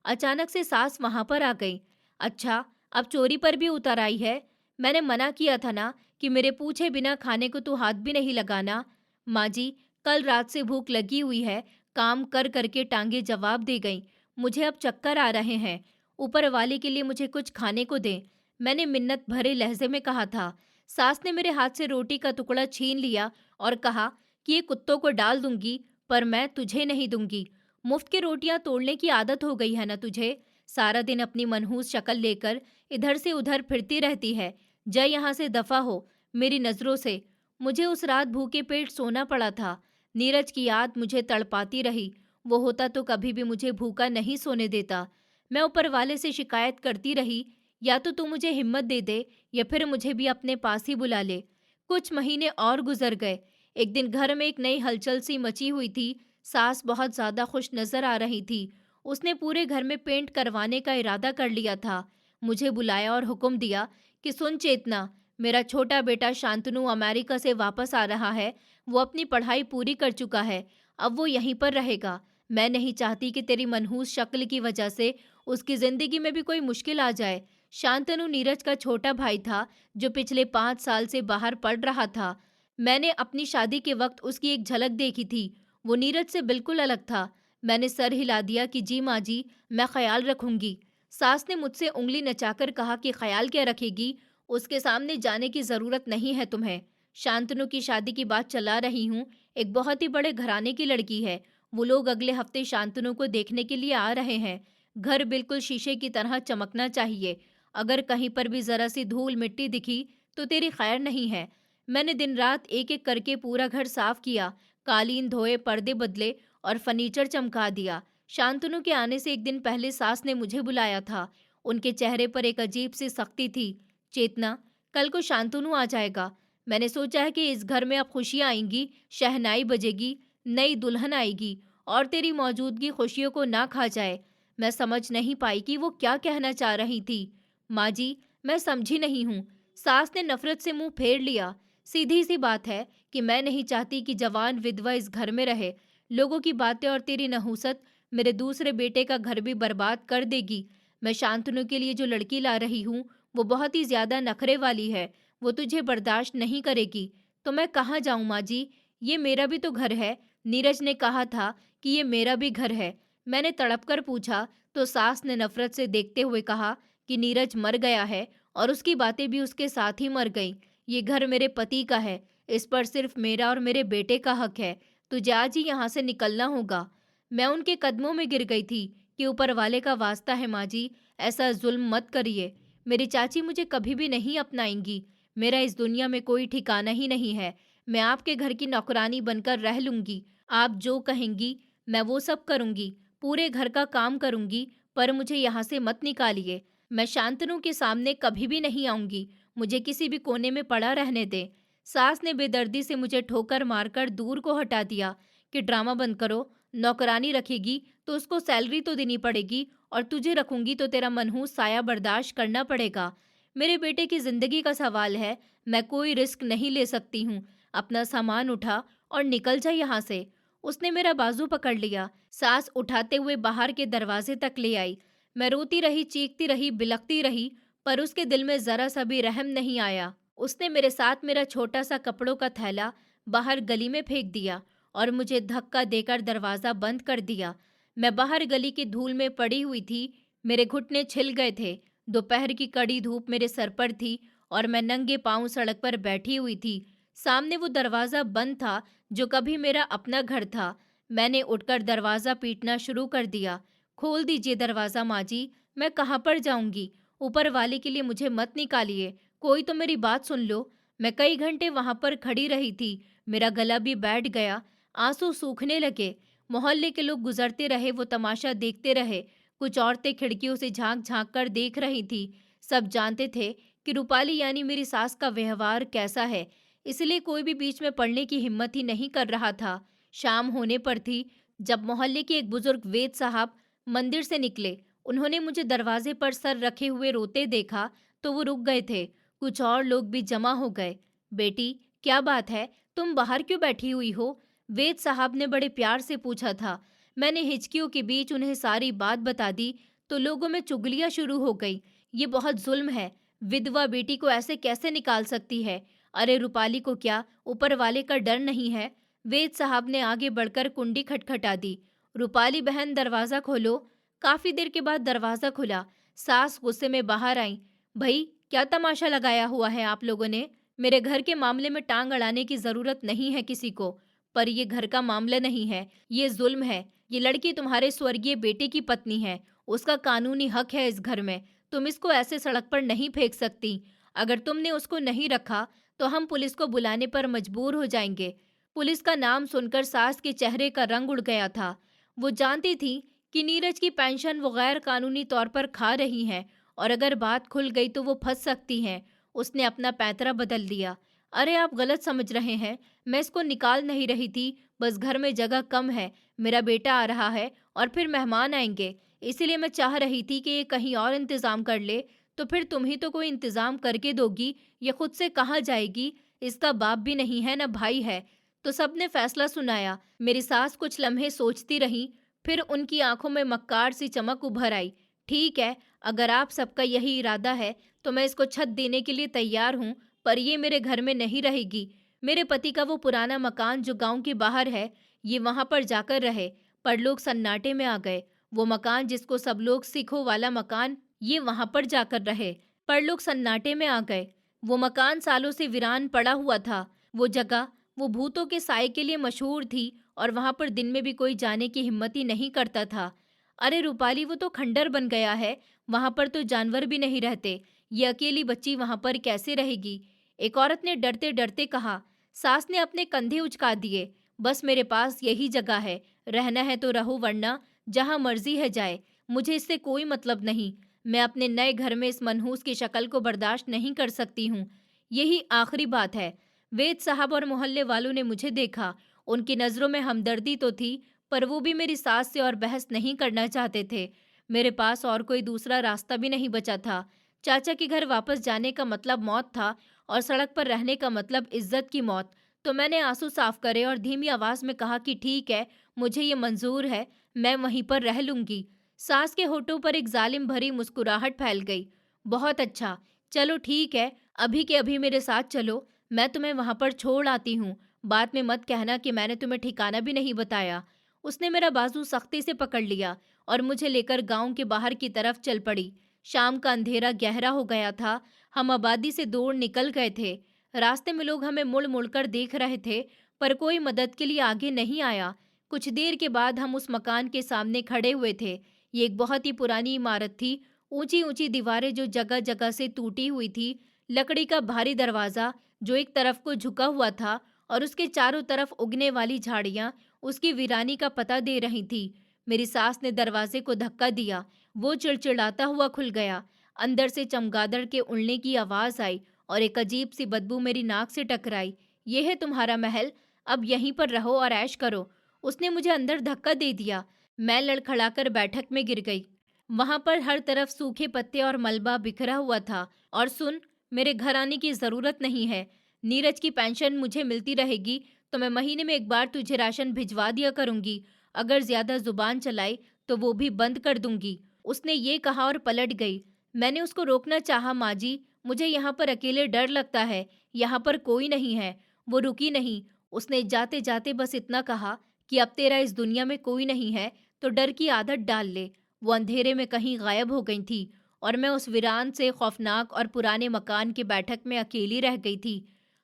अचानक से सास वहां पर आ गई। अच्छा, अब चोरी पर भी उतर आई है? मैंने मना किया था ना कि मेरे पूछे बिना खाने को तू हाथ भी नहीं लगाना। माँ जी, कल रात से भूख लगी हुई है। काम कर करके टांगे जवाब दे गई। मुझे अब चक्कर आ रहे हैं। ऊपर वाले के लिए मुझे कुछ खाने को दे, मैंने मिन्नत भरे लहजे में कहा था। सास ने मेरे हाथ से रोटी का टुकड़ा छीन लिया और कहा कि ये कुत्तों को डाल दूंगी, पर मैं तुझे नहीं दूंगी। मुफ्त की रोटियां तोड़ने की आदत हो गई है ना तुझे? सारा दिन अपनी मनहूस शक्ल लेकर इधर से उधर फिरती रहती है। जा यहाँ से दफा हो मेरी नजरों से। मुझे उस रात भूखे पेट सोना पड़ा था। नीरज की याद मुझे तड़पाती रही। वो होता तो कभी भी मुझे भूखा नहीं सोने देता। मैं ऊपर वाले से शिकायत करती रही, या तो तू मुझे हिम्मत दे दे या फिर मुझे भी अपने पास ही बुला ले। कुछ महीने और गुजर गए। एक दिन घर में एक नई हलचल सी मची हुई थी। सास बहुत ज्यादा खुश नजर आ रही थी। उसने पूरे घर में पेंट करवाने का इरादा कर लिया था। मुझे बुलाया और हुक्म दिया कि सुन चेतना, मेरा छोटा बेटा शांतनु अमेरिका से वापस आ रहा है। वो अपनी पढ़ाई पूरी कर चुका है। अब वो यहीं पर रहेगा। मैं नहीं चाहती कि तेरी मनहूस शक्ल की वजह से उसकी जिंदगी में भी कोई मुश्किल आ जाए। शांतनु नीरज का छोटा भाई था जो पिछले 5 साल से बाहर पढ़ रहा था। मैंने अपनी शादी के वक्त उसकी एक झलक देखी थी। वो नीरज से बिल्कुल अलग था। मैंने सर हिला दिया कि जी माँ जी, मैं ख्याल रखूंगी। सास ने मुझसे उंगली नचाकर कहा कि ख्याल क्या रखेगी, उसके सामने जाने की जरूरत नहीं है तुम्हें। शांतनु की शादी की बात चला रही हूँ। एक बहुत ही बड़े घराने की लड़की है। वो लोग अगले हफ्ते शांतनु को देखने के लिए आ रहे हैं। घर बिल्कुल शीशे की तरह चमकना चाहिए। अगर कहीं पर भी जरा सी धूल मिट्टी दिखी तो तेरी खैर नहीं है। मैंने दिन रात एक एक करके पूरा घर साफ किया, कालीन धोए, पर्दे बदले और फर्नीचर चमका दिया। शांतनु के आने से एक दिन पहले सास ने मुझे बुलाया था। उनके चेहरे पर एक अजीब सी सख्ती थी। चेतना, कल को शांतनु आ जाएगा। मैंने सोचा है कि इस घर में अब खुशियां आएंगी, शहनाई बजेगी, नई दुल्हन आएगी और तेरी मौजूदगी खुशियों को ना खा जाए। मैं समझ नहीं पाई कि वो क्या कहना चाह रही थी। माँ जी, मैं समझी नहीं हूँ। सास ने नफरत से मुंह फेर लिया। सीधी सी बात है कि मैं नहीं चाहती कि जवान विधवा इस घर में रहे। लोगों की बातें और तेरी नहुसत मेरे दूसरे बेटे का घर भी बर्बाद कर देगी। मैं शांतनु के लिए जो लड़की ला रही हूँ वो बहुत ही ज्यादा नखरे वाली है। वो तुझे बर्दाश्त नहीं करेगी। तो मैं कहाँ जाऊँ माँ जी? ये मेरा भी तो घर है। नीरज ने कहा था कि ये मेरा भी घर है। मैंने तड़प कर पूछा तो सास ने नफरत से देखते हुए कहा कि नीरज मर गया है और उसकी बातें भी उसके साथ ही मर गईं। ये घर मेरे पति का है। इस पर सिर्फ मेरा और मेरे बेटे का हक है। तुझे आज ही यहाँ से निकलना होगा। मैं उनके कदमों में गिर गई थी कि ऊपर वाले का वास्ता है माँ जी, ऐसा जुल्म मत करिए। मेरी चाची मुझे कभी भी नहीं अपनाएंगी। मेरा इस दुनिया में कोई ठिकाना ही नहीं है। मैं आपके घर की नौकरानी बनकर रह लूंगी। आप जो कहेंगी मैं वो सब करूंगी, पूरे घर का काम करूंगी, पर मुझे यहाँ से मत निकालिए। मैं शांतनु के सामने कभी भी नहीं आऊंगी। मुझे किसी भी कोने में पड़ा रहने दे। सास ने बेदर्दी से मुझे ठोकर मारकर दूर को हटा दिया कि ड्रामा बंद करो। नौकरानी रखेगी तो उसको सैलरी तो देनी पड़ेगी, और तुझे रखूंगी तो तेरा मनहूस साया बर्दाश्त करना पड़ेगा। मेरे बेटे की जिंदगी का सवाल है, मैं कोई रिस्क नहीं ले सकती हूँ। अपना सामान उठा और निकल जा यहाँ से। उसने मेरा बाजू पकड़ लिया। सास उठाते हुए बाहर के दरवाजे तक ले आई। मैं रोती रही, चीखती रही, बिलखती रही, पर उसके दिल में जरा सा भी रहम नहीं आया। उसने मेरे साथ मेरा छोटा सा कपड़ों का थैला बाहर गली में फेंक दिया और मुझे धक्का देकर दरवाजा बंद कर दिया। मैं बाहर गली की धूल में पड़ी हुई थी। मेरे घुटने छिल गए थे। दोपहर की कड़ी धूप मेरे सर पर थी और मैं नंगे पांव सड़क पर बैठी हुई थी। सामने वो दरवाजा बंद था जो कभी मेरा अपना घर था। मैंने उठकर दरवाजा पीटना शुरू कर दिया। खोल दीजिए दरवाजा माँ जी, मैं कहाँ पर जाऊंगी? ऊपर वाले के लिए मुझे मत निकालिए, कोई तो मेरी बात सुन लो। मैं कई घंटे वहां पर खड़ी रही थी। मेरा गला भी बैठ गया, आंसू सूखने लगे। मोहल्ले के लोग गुजरते रहे, वो तमाशा देखते रहे। कुछ औरतें खिड़कियों से झांक झांक कर देख रही थी। सब जानते थे कि रूपाली यानी मेरी सास का व्यवहार कैसा है, इसलिए कोई भी बीच में पड़ने की हिम्मत ही नहीं कर रहा था। शाम होने पर थी जब मोहल्ले के एक बुजुर्ग वेद साहब मंदिर से निकले। उन्होंने मुझे दरवाजे पर सर रखे हुए रोते देखा तो वो रुक गए थे। कुछ और लोग भी जमा हो गए। बेटी, क्या बात है, तुम बाहर क्यों बैठी हुई हो? वेद साहब ने बड़े प्यार से पूछा था। मैंने हिचकियों के बीच उन्हें सारी बात बता दी तो लोगों में चुगलियां शुरू हो गई। ये बहुत जुल्म है, विधवा बेटी को ऐसे कैसे निकाल सकती है? अरे रूपाली को क्या ऊपर वाले का डर नहीं है? वेद साहब ने आगे बढ़कर कुंडी खटखटा दी। रूपाली बहन, दरवाजा खोलो। काफी देर के बाद दरवाजा खुला। सास गुस्से में बाहर आई। भाई, क्या तमाशा लगाया हुआ है आप लोगों ने? मेरे घर के मामले में टांग अड़ाने की जरूरत नहीं है किसी को, पर ये घर का मामला नहीं है, ये जुल्म है। ये लड़की तुम्हारे स्वर्गीय बेटे की पत्नी है, उसका कानूनी हक है इस घर में। तुम इसको ऐसे सड़क पर नहीं फेंक सकती। अगर तुमने उसको नहीं रखा तो हम पुलिस को बुलाने पर मजबूर हो जाएंगे। पुलिस का नाम सुनकर सास के चेहरे का रंग उड़ गया था। वो जानती थी कि नीरज की पेंशन वो गैर कानूनी तौर पर खा रही हैं, और अगर बात खुल गई तो वो फंस सकती हैं। उसने अपना पैंतरा बदल दिया। अरे आप गलत समझ रहे हैं, मैं इसको निकाल नहीं रही थी, बस घर में जगह कम है। मेरा बेटा आ रहा है और फिर मेहमान आएंगे, इसीलिए मैं चाह रही थी कि ये कहीं और इंतजाम कर ले। तो फिर तुम ही तो कोई इंतजाम करके दोगी, ये खुद से कहाँ जाएगी? इसका बाप भी नहीं है ना भाई है। तो सबने फैसला सुनाया। मेरी सास कुछ लम्हे सोचती रही, फिर उनकी आंखों में मक्कार सी चमक उभर आई। ठीक है, अगर आप सबका यही इरादा है तो मैं इसको छत देने के लिए तैयार हूँ, पर ये मेरे घर में नहीं रहेगी। मेरे पति का वो पुराना मकान जो गांव के बाहर है, ये वहां पर जाकर रहे। पर लोग सन्नाटे में आ गए। वो मकान जिसको सब लोग सिखो वाला मकान, ये वहां पर जाकर रहे। पर लोग सन्नाटे में आ गए। वो मकान सालों से वीरान पड़ा हुआ था। वो जगह वो भूतों के साए के लिए मशहूर थी और वहां पर दिन में भी कोई जाने की हिम्मत ही नहीं करता था। अरे रूपाली, वो तो खंडर बन गया है, वहां पर तो जानवर भी नहीं रहते। ये अकेली बच्ची वहां पर कैसे रहेगी? एक औरत ने डरते डरते कहा। सास ने अपने कंधे उचका दिए। बस मेरे पास यही जगह है, रहना है तो रहो, वरना जहां मर्जी है जाए, मुझे इससे कोई मतलब नहीं। मैं अपने नए घर में इस मनहूस की शक्ल को बर्दाश्त नहीं कर सकती हूँ। यही आखिरी बात है। वेद साहब और मोहल्ले वालों ने मुझे देखा। उनकी नजरों में हमदर्दी तो थी, पर वो भी मेरी सास से और बहस नहीं करना चाहते थे। मेरे पास और कोई दूसरा रास्ता भी नहीं बचा था। चाचा के घर वापस जाने का मतलब मौत था और सड़क पर रहने का मतलब इज्जत की मौत। तो मैंने आंसू साफ करे और धीमी आवाज में कहा कि ठीक है, मुझे ये मंजूर है, मैं वहीं पर रह लूंगी। सास के होठों पर एक जालिम भरी मुस्कुराहट फैल गई। बहुत अच्छा, चलो ठीक है, अभी के अभी मेरे साथ चलो, मैं तुम्हें वहां पर छोड़ आती हूँ। बाद में मत कहना कि मैंने तुम्हें ठिकाना भी नहीं बताया। उसने मेरा बाजू सख्ती से पकड़ लिया और मुझे लेकर गांव के बाहर की तरफ चल पड़ी। शाम का अंधेरा गहरा हो गया था। हम आबादी से दूर निकल गए थे। रास्ते में लोग हमें मुड़ मुड़कर देख रहे थे, पर कोई मदद के लिए आगे नहीं आया। कुछ देर के बाद हम उस मकान के सामने खड़े हुए थे। ये एक बहुत ही पुरानी इमारत थी। ऊंची ऊंची दीवारें जो जगह जगह से टूटी हुई थी, लकड़ी का भारी दरवाजा जो एक तरफ को झुका हुआ था और उसके चारों तरफ उगने वाली झाड़ियां उसकी वीरानी का पता दे रही थी। मेरी सास ने दरवाजे को धक्का दिया। वो चिड़चिड़ाता हुआ खुल गया। अंदर से चमगादड़ के उड़ने की आवाज आई और एक अजीब सी बदबू मेरी नाक से टकराई। ये है तुम्हारा महल, अब यहीं पर रहो और ऐश करो। उसने मुझे अंदर धक्का दे दिया। मैं लड़खड़ाकर बैठक में गिर गई। वहां पर हर तरफ सूखे पत्ते और मलबा बिखरा हुआ था। और सुन, मेरे घर आने की जरूरत नहीं है। नीरज की पेंशन मुझे मिलती रहेगी तो मैं महीने में एक बार तुझे राशन भिजवा दिया करूंगी। अगर ज्यादा जुबान चलाई तो वो भी बंद कर दूंगी। उसने ये कहा और पलट गई। मैंने उसको रोकना चाहा। माँ जी, मुझे यहाँ पर अकेले डर लगता है। यहाँ पर कोई नहीं है। वो रुकी नहीं। उसने जाते जाते बस इतना कहा कि अब तेरा इस दुनिया में कोई नहीं है तो डर की आदत डाल ले। वो अंधेरे में कहीं गायब हो गई थी और मैं उस वीरान से खौफनाक और पुराने मकान की बैठक में अकेली रह गई थी।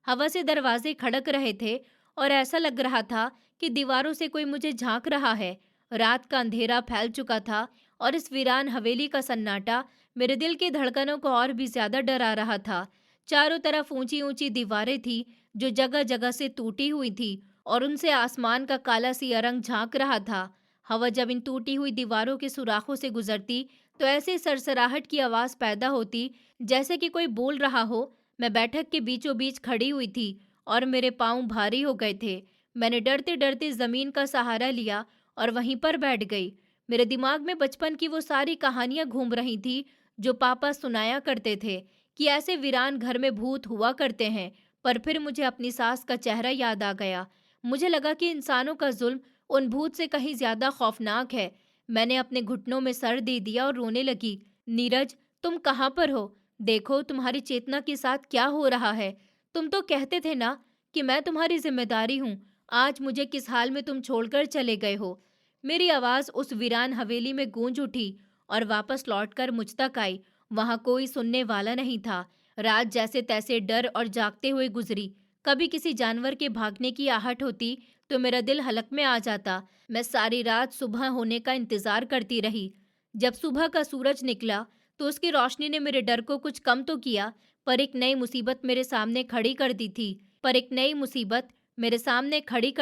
हवा से दरवाजे खड़क रहे थे और ऐसा लग रहा था कि दीवारों से कोई मुझे झांक रहा है। रात का अंधेरा फैल चुका था और इस वीरान हवेली का सन्नाटा मेरे दिल की धड़कनों को और भी ज्यादा डरा रहा था। चारों तरफ ऊंची ऊंची दीवारें थी जो जगह जगह से टूटी हुई थी और उनसे आसमान का काला सिया रंग झांक रहा था। हवा जब इन टूटी हुई दीवारों के सुराखों से गुजरती तो ऐसे सरसराहट की आवाज पैदा होती जैसे कि कोई बोल रहा हो। मैं बैठक के बीचों बीच खड़ी हुई थी और मेरे पांव भारी हो गए थे। मैंने डरते डरते जमीन का सहारा लिया और वहीं पर बैठ गई। मेरे दिमाग में बचपन की वो सारी कहानियां घूम रही थी जो पापा सुनाया करते थे कि ऐसे वीरान घर में भूत हुआ करते हैं। पर फिर मुझे अपनी सास का चेहरा याद आ गया। मुझे लगा कि इंसानों का जुल्म उन भूत से कहीं ज्यादा खौफनाक है। मैंने अपने घुटनों में सर दे दिया और रोने लगी। नीरज, तुम कहाँ पर हो? देखो तुम्हारी चेतना के साथ क्या हो रहा है। तुम तो कहते थे ना कि मैं तुम्हारी जिम्मेदारी हूँ। आज मुझे किस हाल में तुम छोड़कर चले गए हो। मेरी आवाज उस वीरान हवेली में गूंज उठी और वापस लौटकर मुझ तक आई। वहां कोई सुनने वाला नहीं था। रात जैसे तैसे डर और जागते हुए गुजरी। कभी किसी जानवर के भागने की आहट होती तो मेरा दिल हलक में आ जाता। मैं सारी रात सुबह होने का इंतजार करती रही। जब सुबह का सूरज निकला तो उसकी रोशनी ने मेरे डर को कुछ कम तो किया, पर एक नई मुसीबत मेरे सामने खड़ी कर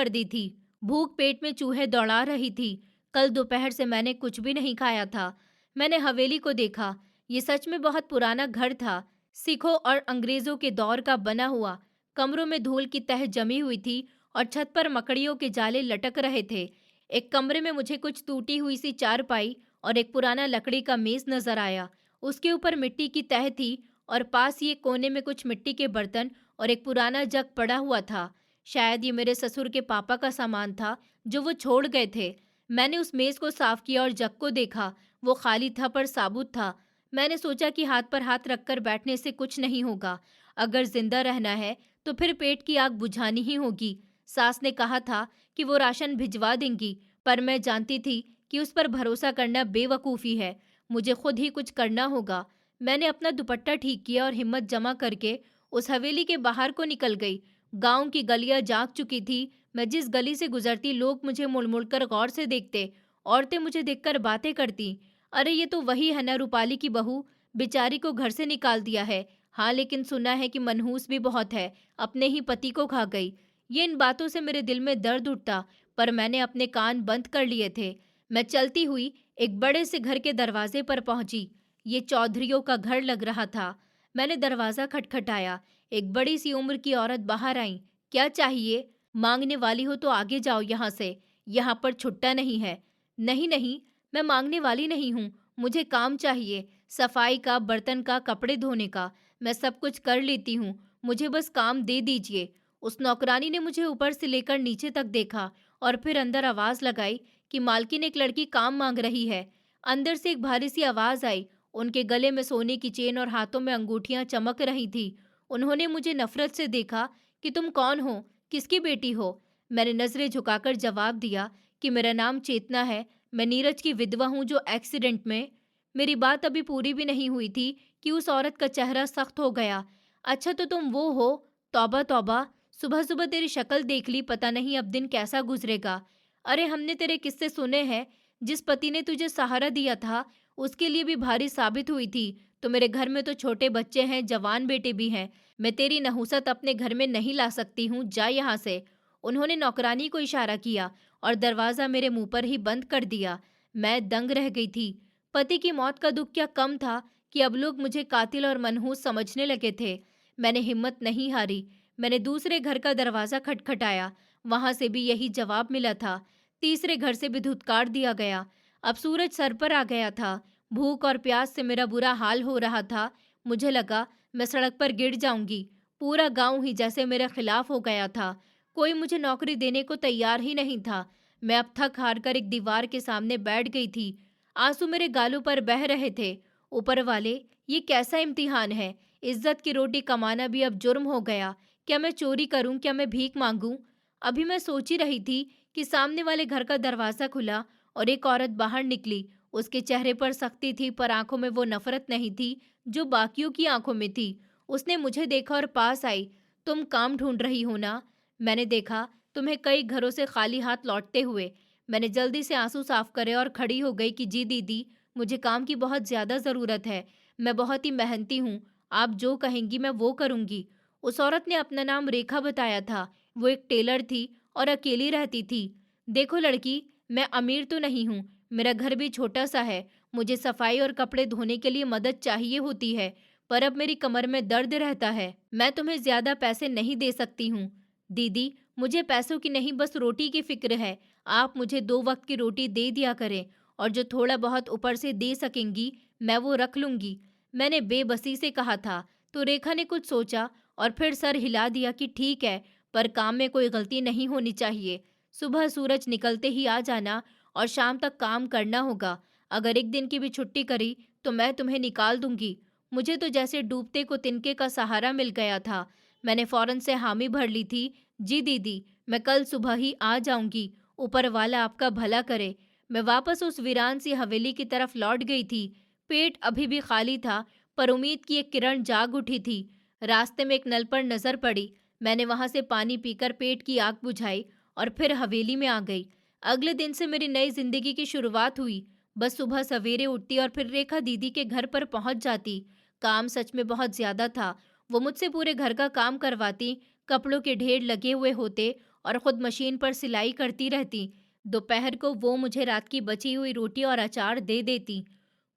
दी थी। भूख पेट में चूहे दौड़ा रही थी। कल दोपहर से मैंने कुछ भी नहीं खाया था। मैंने हवेली को देखा। ये सच में बहुत पुराना घर था। सिखों और अंग्रेजों के दौर का बना हुआ। कमरों में धूल की तह जमी हुई थी और छत पर मकड़ियों के जाले लटक रहे थे। एक कमरे में मुझे कुछ टूटी हुई सी चारपाई और एक पुराना लकड़ी का मेज नजर आया। उसके ऊपर मिट्टी की तह थी और पास ही एक कोने में कुछ मिट्टी के बर्तन और एक पुराना जग पड़ा हुआ था। शायद ये मेरे ससुर के पापा का सामान था जो वो छोड़ गए थे। मैंने उस मेज को साफ किया और जग को देखा। वो खाली था पर साबुत था। मैंने सोचा कि हाथ पर हाथ रखकर बैठने से कुछ नहीं होगा। अगर जिंदा रहना है तो फिर पेट की आग बुझानी ही होगी। सास ने कहा था कि वो राशन भिजवा देंगी, पर मैं जानती थी कि उस पर भरोसा करना बेवकूफ़ी है। मुझे खुद ही कुछ करना होगा। मैंने अपना दुपट्टा ठीक किया और हिम्मत जमा करके उस हवेली के बाहर को निकल गई। गांव की गलियां जाग चुकी थी। मैं जिस गली से गुजरती लोग मुझे मुड़ मुड़ कर गौर से देखते। औरतें मुझे देखकर बातें करती। अरे ये तो वही है ना रूपाली की बहू, बेचारी को घर से निकाल दिया है। हाँ, लेकिन सुना है कि मनहूस भी बहुत है, अपने ही पति को खा गई। ये इन बातों से मेरे दिल में दर्द उठता, पर मैंने अपने कान बंद कर लिए थे। मैं चलती हुई एक बड़े से घर के दरवाजे पर पहुंची। ये चौधरियों का घर लग रहा था। मैंने दरवाजा खटखटाया। एक बड़ी सी उम्र की औरत बाहर आई। क्या चाहिए? मांगने वाली हो तो आगे जाओ यहाँ से। यहाँ पर छुट्टा नहीं है। नहीं नहीं, मैं मांगने वाली नहीं हूँ। मुझे काम चाहिए, सफाई का, बर्तन का, कपड़े धोने का। मैं सब कुछ कर लेती हूँ, मुझे बस काम दे दीजिए। उस नौकरानी ने मुझे ऊपर से लेकर नीचे तक देखा और फिर अंदर आवाज लगाई कि मालकिन एक लड़की काम मांग रही है। अंदर से एक भारी सी आवाज आई। उनके गले में सोने की चेन और हाथों में अंगूठियां चमक रही थी। उन्होंने मुझे नफरत से देखा कि तुम कौन हो, किसकी बेटी हो? मैंने नजरें झुकाकर जवाब दिया कि मेरा नाम चेतना है। मैं नीरज की विधवा हूँ जो एक्सीडेंट में। मेरी बात अभी पूरी भी नहीं हुई थी कि उस औरत का चेहरा सख्त हो गया। अच्छा तो तुम वो हो? तौबा तौबा, सुबह सुबह तेरी शक्ल देख ली, पता नहीं अब दिन कैसा गुजरेगा। अरे हमने तेरे किस्से सुने हैं। जिस पति ने तुझे सहारा दिया था, उसके लिए भी भारी साबित हुई थी। तो मेरे घर में तो छोटे बच्चे हैं, जवान बेटे भी हैं। मैं तेरी नहुसत अपने घर में नहीं ला सकती हूँ, जा यहाँ से। उन्होंने नौकरानी को इशारा किया और दरवाज़ा मेरे मुंह पर ही बंद कर दिया। मैं दंग रह गई थी। पति की मौत का दुःख क्या कम था कि अब लोग मुझे कातिल और मनहूस समझने लगे थे। मैंने हिम्मत नहीं हारी। मैंने दूसरे घर का दरवाज़ा खटखटाया। वहाँ से भी यही जवाब मिला था। तीसरे घर से भी धुतकार दिया गया। अब सूरज सर पर आ गया था। भूख और प्यास से मेरा बुरा हाल हो रहा था। मुझे लगा मैं सड़क पर गिर जाऊंगी। पूरा गांव ही जैसे मेरे खिलाफ हो गया था। कोई मुझे नौकरी देने को तैयार ही नहीं था। मैं अब थक हार कर एक दीवार के सामने बैठ गई थी। आंसू मेरे गालों पर बह रहे थे। ऊपर वाले, ये कैसा इम्तिहान है। इज्जत की रोटी कमाना भी अब जुर्म हो गया। क्या मैं चोरी करूं, क्या मैं भीख मांगूं? अभी मैं सोच ही रही थी कि सामने वाले घर का दरवाज़ा खुला और एक औरत बाहर निकली। उसके चेहरे पर सख्ती थी, पर आंखों में वो नफरत नहीं थी जो बाकियों की आंखों में थी। उसने मुझे देखा और पास आई। तुम काम ढूंढ रही हो ना? मैंने देखा तुम्हें कई घरों से खाली हाथ लौटते हुए। मैंने जल्दी से आंसू साफ करे और खड़ी हो गई कि जी दीदी, मुझे काम की बहुत ज़्यादा ज़रूरत है। मैं बहुत ही मेहनती हूँ। आप जो कहेंगी मैं वो करूँगी। उस औरत ने अपना नाम रेखा बताया था। वो एक टेलर थी और अकेली रहती थी। देखो लड़की, मैं अमीर तो नहीं हूँ। मेरा घर भी छोटा सा है। मुझे सफाई और कपड़े धोने के लिए मदद चाहिए होती है, पर अब मेरी कमर में दर्द रहता है। मैं तुम्हें ज्यादा पैसे नहीं दे सकती हूँ। दीदी, मुझे पैसों की नहीं, बस रोटी की फिक्र है। आप मुझे 2 वक्त की रोटी दे दिया करें, और जो थोड़ा बहुत ऊपर से दे सकेंगी मैं वो रख लूंगी। मैंने बेबसी से कहा था। तो रेखा ने कुछ सोचा और फिर सर हिला दिया कि ठीक है, पर काम में कोई गलती नहीं होनी चाहिए। सुबह सूरज निकलते ही आ जाना और शाम तक काम करना होगा। अगर एक दिन की भी छुट्टी करी तो मैं तुम्हें निकाल दूंगी। मुझे तो जैसे डूबते को तिनके का सहारा मिल गया था। मैंने फौरन से हामी भर ली थी। जी दीदी, मैं कल सुबह ही आ जाऊंगी। ऊपर वाला आपका भला करे। मैं वापस उस वीरान सी हवेली की तरफ लौट गई थी। पेट अभी भी खाली था, पर उम्मीद की एक किरण जाग उठी थी। रास्ते में एक नल पर नजर पड़ी। मैंने वहां से पानी पीकर पेट की आग बुझाई और फिर हवेली में आ गई। अगले दिन से मेरी नई जिंदगी की शुरुआत हुई। बस सुबह सवेरे उठती और फिर रेखा दीदी के घर पर पहुंच जाती। काम सच में बहुत ज्यादा था। वो मुझसे पूरे घर का काम करवाती। कपड़ों के ढेर लगे हुए होते और खुद मशीन पर सिलाई करती रहती। दोपहर को वो मुझे रात की बची हुई रोटी और अचार दे देती।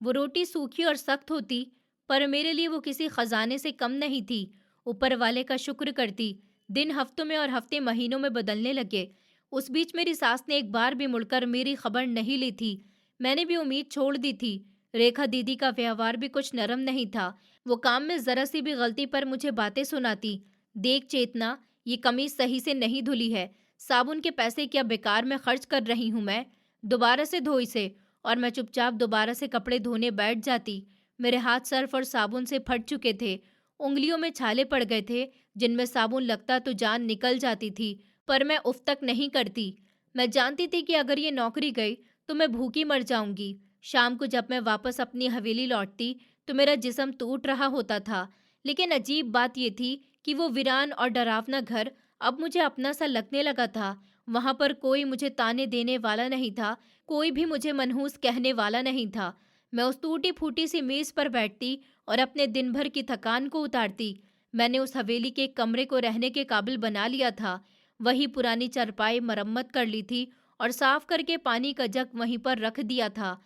वो रोटी सूखी और सख्त होती, पर मेरे लिए वो किसी खजाने से कम नहीं थी। ऊपर वाले का शुक्र करती। दिन हफ्तों में और हफ्ते महीनों में बदलने लगे। उस बीच मेरी सास ने एक बार भी मुड़कर मेरी खबर नहीं ली थी। मैंने भी उम्मीद छोड़ दी थी। रेखा दीदी का व्यवहार भी कुछ नरम नहीं था। वो काम में जरा सी भी गलती पर मुझे बातें सुनाती। देख चेतना, ये कमीज सही से नहीं धुली है। साबुन के पैसे क्या बेकार में खर्च कर रही हूँ मैं? दोबारा से धो इसे। और मैं चुपचाप दोबारा से कपड़े धोने बैठ जाती। मेरे हाथ सर्फ और साबुन से फट चुके थे। उंगलियों में छाले पड़ गए थे। जिनमें साबुन लगता तो जान निकल जाती थी, पर मैं उफ तक नहीं करती। मैं जानती थी कि अगर ये नौकरी गई तो मैं भूखी मर जाऊंगी। शाम को जब मैं वापस अपनी हवेली लौटती तो मेरा जिस्म टूट रहा होता था। लेकिन अजीब बात यह थी कि वो वीरान और डरावना घर अब मुझे अपना सा लगने लगा था। वहां पर कोई मुझे ताने देने वाला नहीं था। कोई भी मुझे मनहूस कहने वाला नहीं था। मैं उस टूटी फूटी सी मेज पर बैठती और अपने दिन भर की थकान को उतारती। मैंने उस हवेली के कमरे को रहने के काबिल बना लिया था। वही पुरानी चारपाई मरम्मत कर ली थी और साफ करके पानी का जग वहीं पर रख दिया था।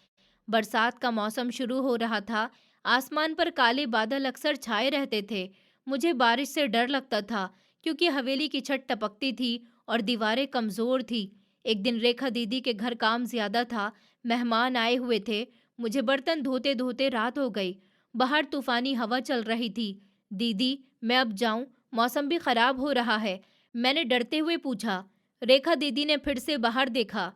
बरसात का मौसम शुरू हो रहा था। आसमान पर काले बादल अक्सर छाए रहते थे। मुझे बारिश से डर लगता था, क्योंकि हवेली की छत टपकती थी और दीवारें कमजोर थी। एक दिन रेखा दीदी के घर काम ज्यादा था। मेहमान आए हुए थे। मुझे बर्तन धोते धोते रात हो गई। बाहर तूफानी हवा चल रही थी। दीदी, मैं अब जाऊं? मौसम भी खराब हो रहा है। मैंने डरते हुए पूछा। रेखा दीदी ने फिर से बाहर देखा।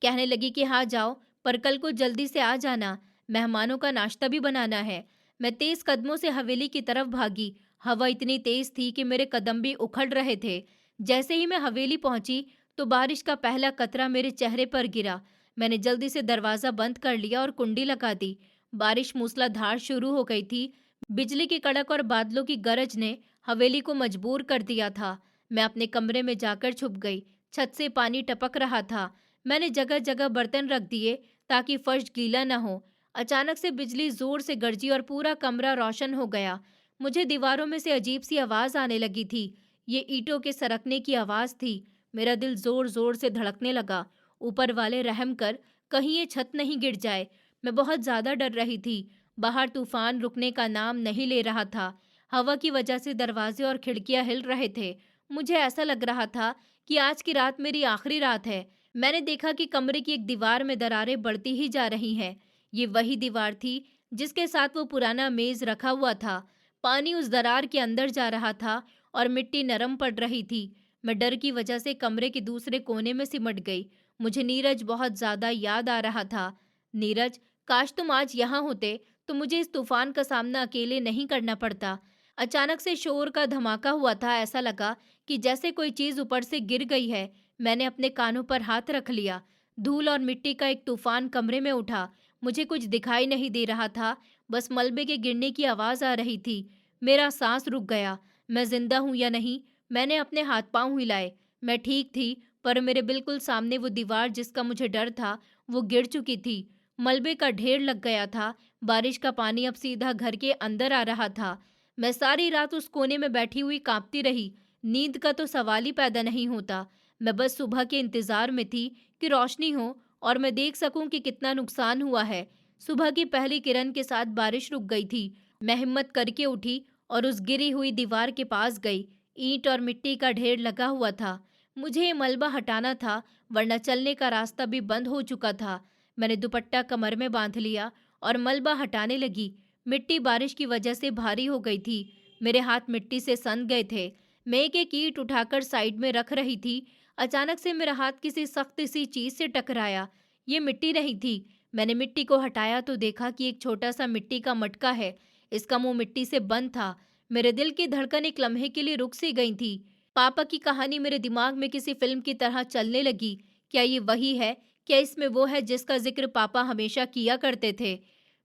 कहने लगी कि हाँ जाओ, पर कल को जल्दी से आ जाना। मेहमानों का नाश्ता भी बनाना है। मैं तेज कदमों से हवेली की तरफ भागी। हवा इतनी तेज थी कि मेरे कदम भी उखड़ रहे थे। जैसे ही मैं हवेली पहुंची तो बारिश का पहला कतरा मेरे चेहरे पर गिरा। मैंने जल्दी से दरवाजा बंद कर लिया और कुंडी लगा दी। बारिश मूसलाधार शुरू हो गई थी। बिजली की कड़क और बादलों की गरज ने हवेली को मजबूर कर दिया था। मैं अपने कमरे में जाकर छुप गई। छत से पानी टपक रहा था। मैंने जगह जगह बर्तन रख दिए ताकि फर्श गीला न हो। अचानक से बिजली जोर से गरजी और पूरा कमरा रोशन हो गया। मुझे दीवारों में से अजीब सी आवाज आने लगी थी। ये ईंटों के सरकने की आवाज थी। मेरा दिल जोर जोर से धड़कने लगा। ऊपर वाले रहम कर, कहीं ये छत नहीं गिर जाए। मैं बहुत ज्यादा डर रही थी। बाहर तूफान रुकने का नाम नहीं ले रहा था। हवा की वजह से दरवाजे और खिड़कियां हिल रहे थे। मुझे ऐसा लग रहा था कि आज की रात मेरी आखिरी रात है। मैंने देखा कि कमरे की एक दीवार में दरारें बढ़ती ही जा रही हैं। ये वही दीवार थी जिसके साथ वो पुराना मेज रखा हुआ था। पानी उस दरार के अंदर जा रहा था और मिट्टी नरम पड़ रही थी। मैं डर की वजह से कमरे के दूसरे कोने में सिमट गई। मुझे नीरज बहुत ज्यादा याद आ रहा था। नीरज, काश तुम आज यहाँ होते तो मुझे इस तूफान का सामना अकेले नहीं करना पड़ता। अचानक से शोर का धमाका हुआ था। ऐसा लगा कि जैसे कोई चीज ऊपर से गिर गई है। मैंने अपने कानों पर हाथ रख लिया। धूल और मिट्टी का एक तूफान कमरे में उठा। मुझे कुछ दिखाई नहीं दे रहा था, बस मलबे के गिरने की आवाज आ रही थी। मेरा सांस रुक गया। मैं जिंदा हूं या नहीं, मैंने अपने हाथ पांव हिलाए। मैं ठीक थी, पर मेरे बिल्कुल सामने वो दीवार जिसका मुझे डर था, वो गिर चुकी थी। मलबे का ढेर लग गया था। बारिश का पानी अब सीधा घर के अंदर आ रहा था। मैं सारी रात उस कोने में बैठी हुई कांपती रही। नींद का तो सवाल ही पैदा नहीं होता। मैं बस सुबह के इंतजार में थी कि रोशनी हो और मैं देख सकूं कि कितना नुकसान हुआ है। सुबह की पहली किरण के साथ बारिश रुक गई थी। मैं हिम्मत करके उठी और उस गिरी हुई दीवार के पास गई। ईंट और मिट्टी का ढेर लगा हुआ था। मुझे ये मलबा हटाना था, वरना चलने का रास्ता भी बंद हो चुका था। मैंने दुपट्टा कमर में बांध लिया और मलबा हटाने लगी। मिट्टी बारिश की वजह से भारी हो गई थी। मेरे हाथ मिट्टी से सन गए थे। मैं एक एक ईंट उठाकर साइड में रख रही थी। अचानक से मेरा हाथ किसी सख्त सी चीज से टकराया। ये मिट्टी नहीं थी। मैंने मिट्टी को हटाया तो देखा कि एक छोटा सा मिट्टी का मटका है। इसका मुंह मिट्टी से बंद था। मेरे दिल की धड़कन एक लम्हे के लिए रुक सी गई थी। पापा की कहानी मेरे दिमाग में किसी फिल्म की तरह चलने लगी। क्या ये वही है? क्या इसमें वो है जिसका जिक्र पापा हमेशा किया करते थे?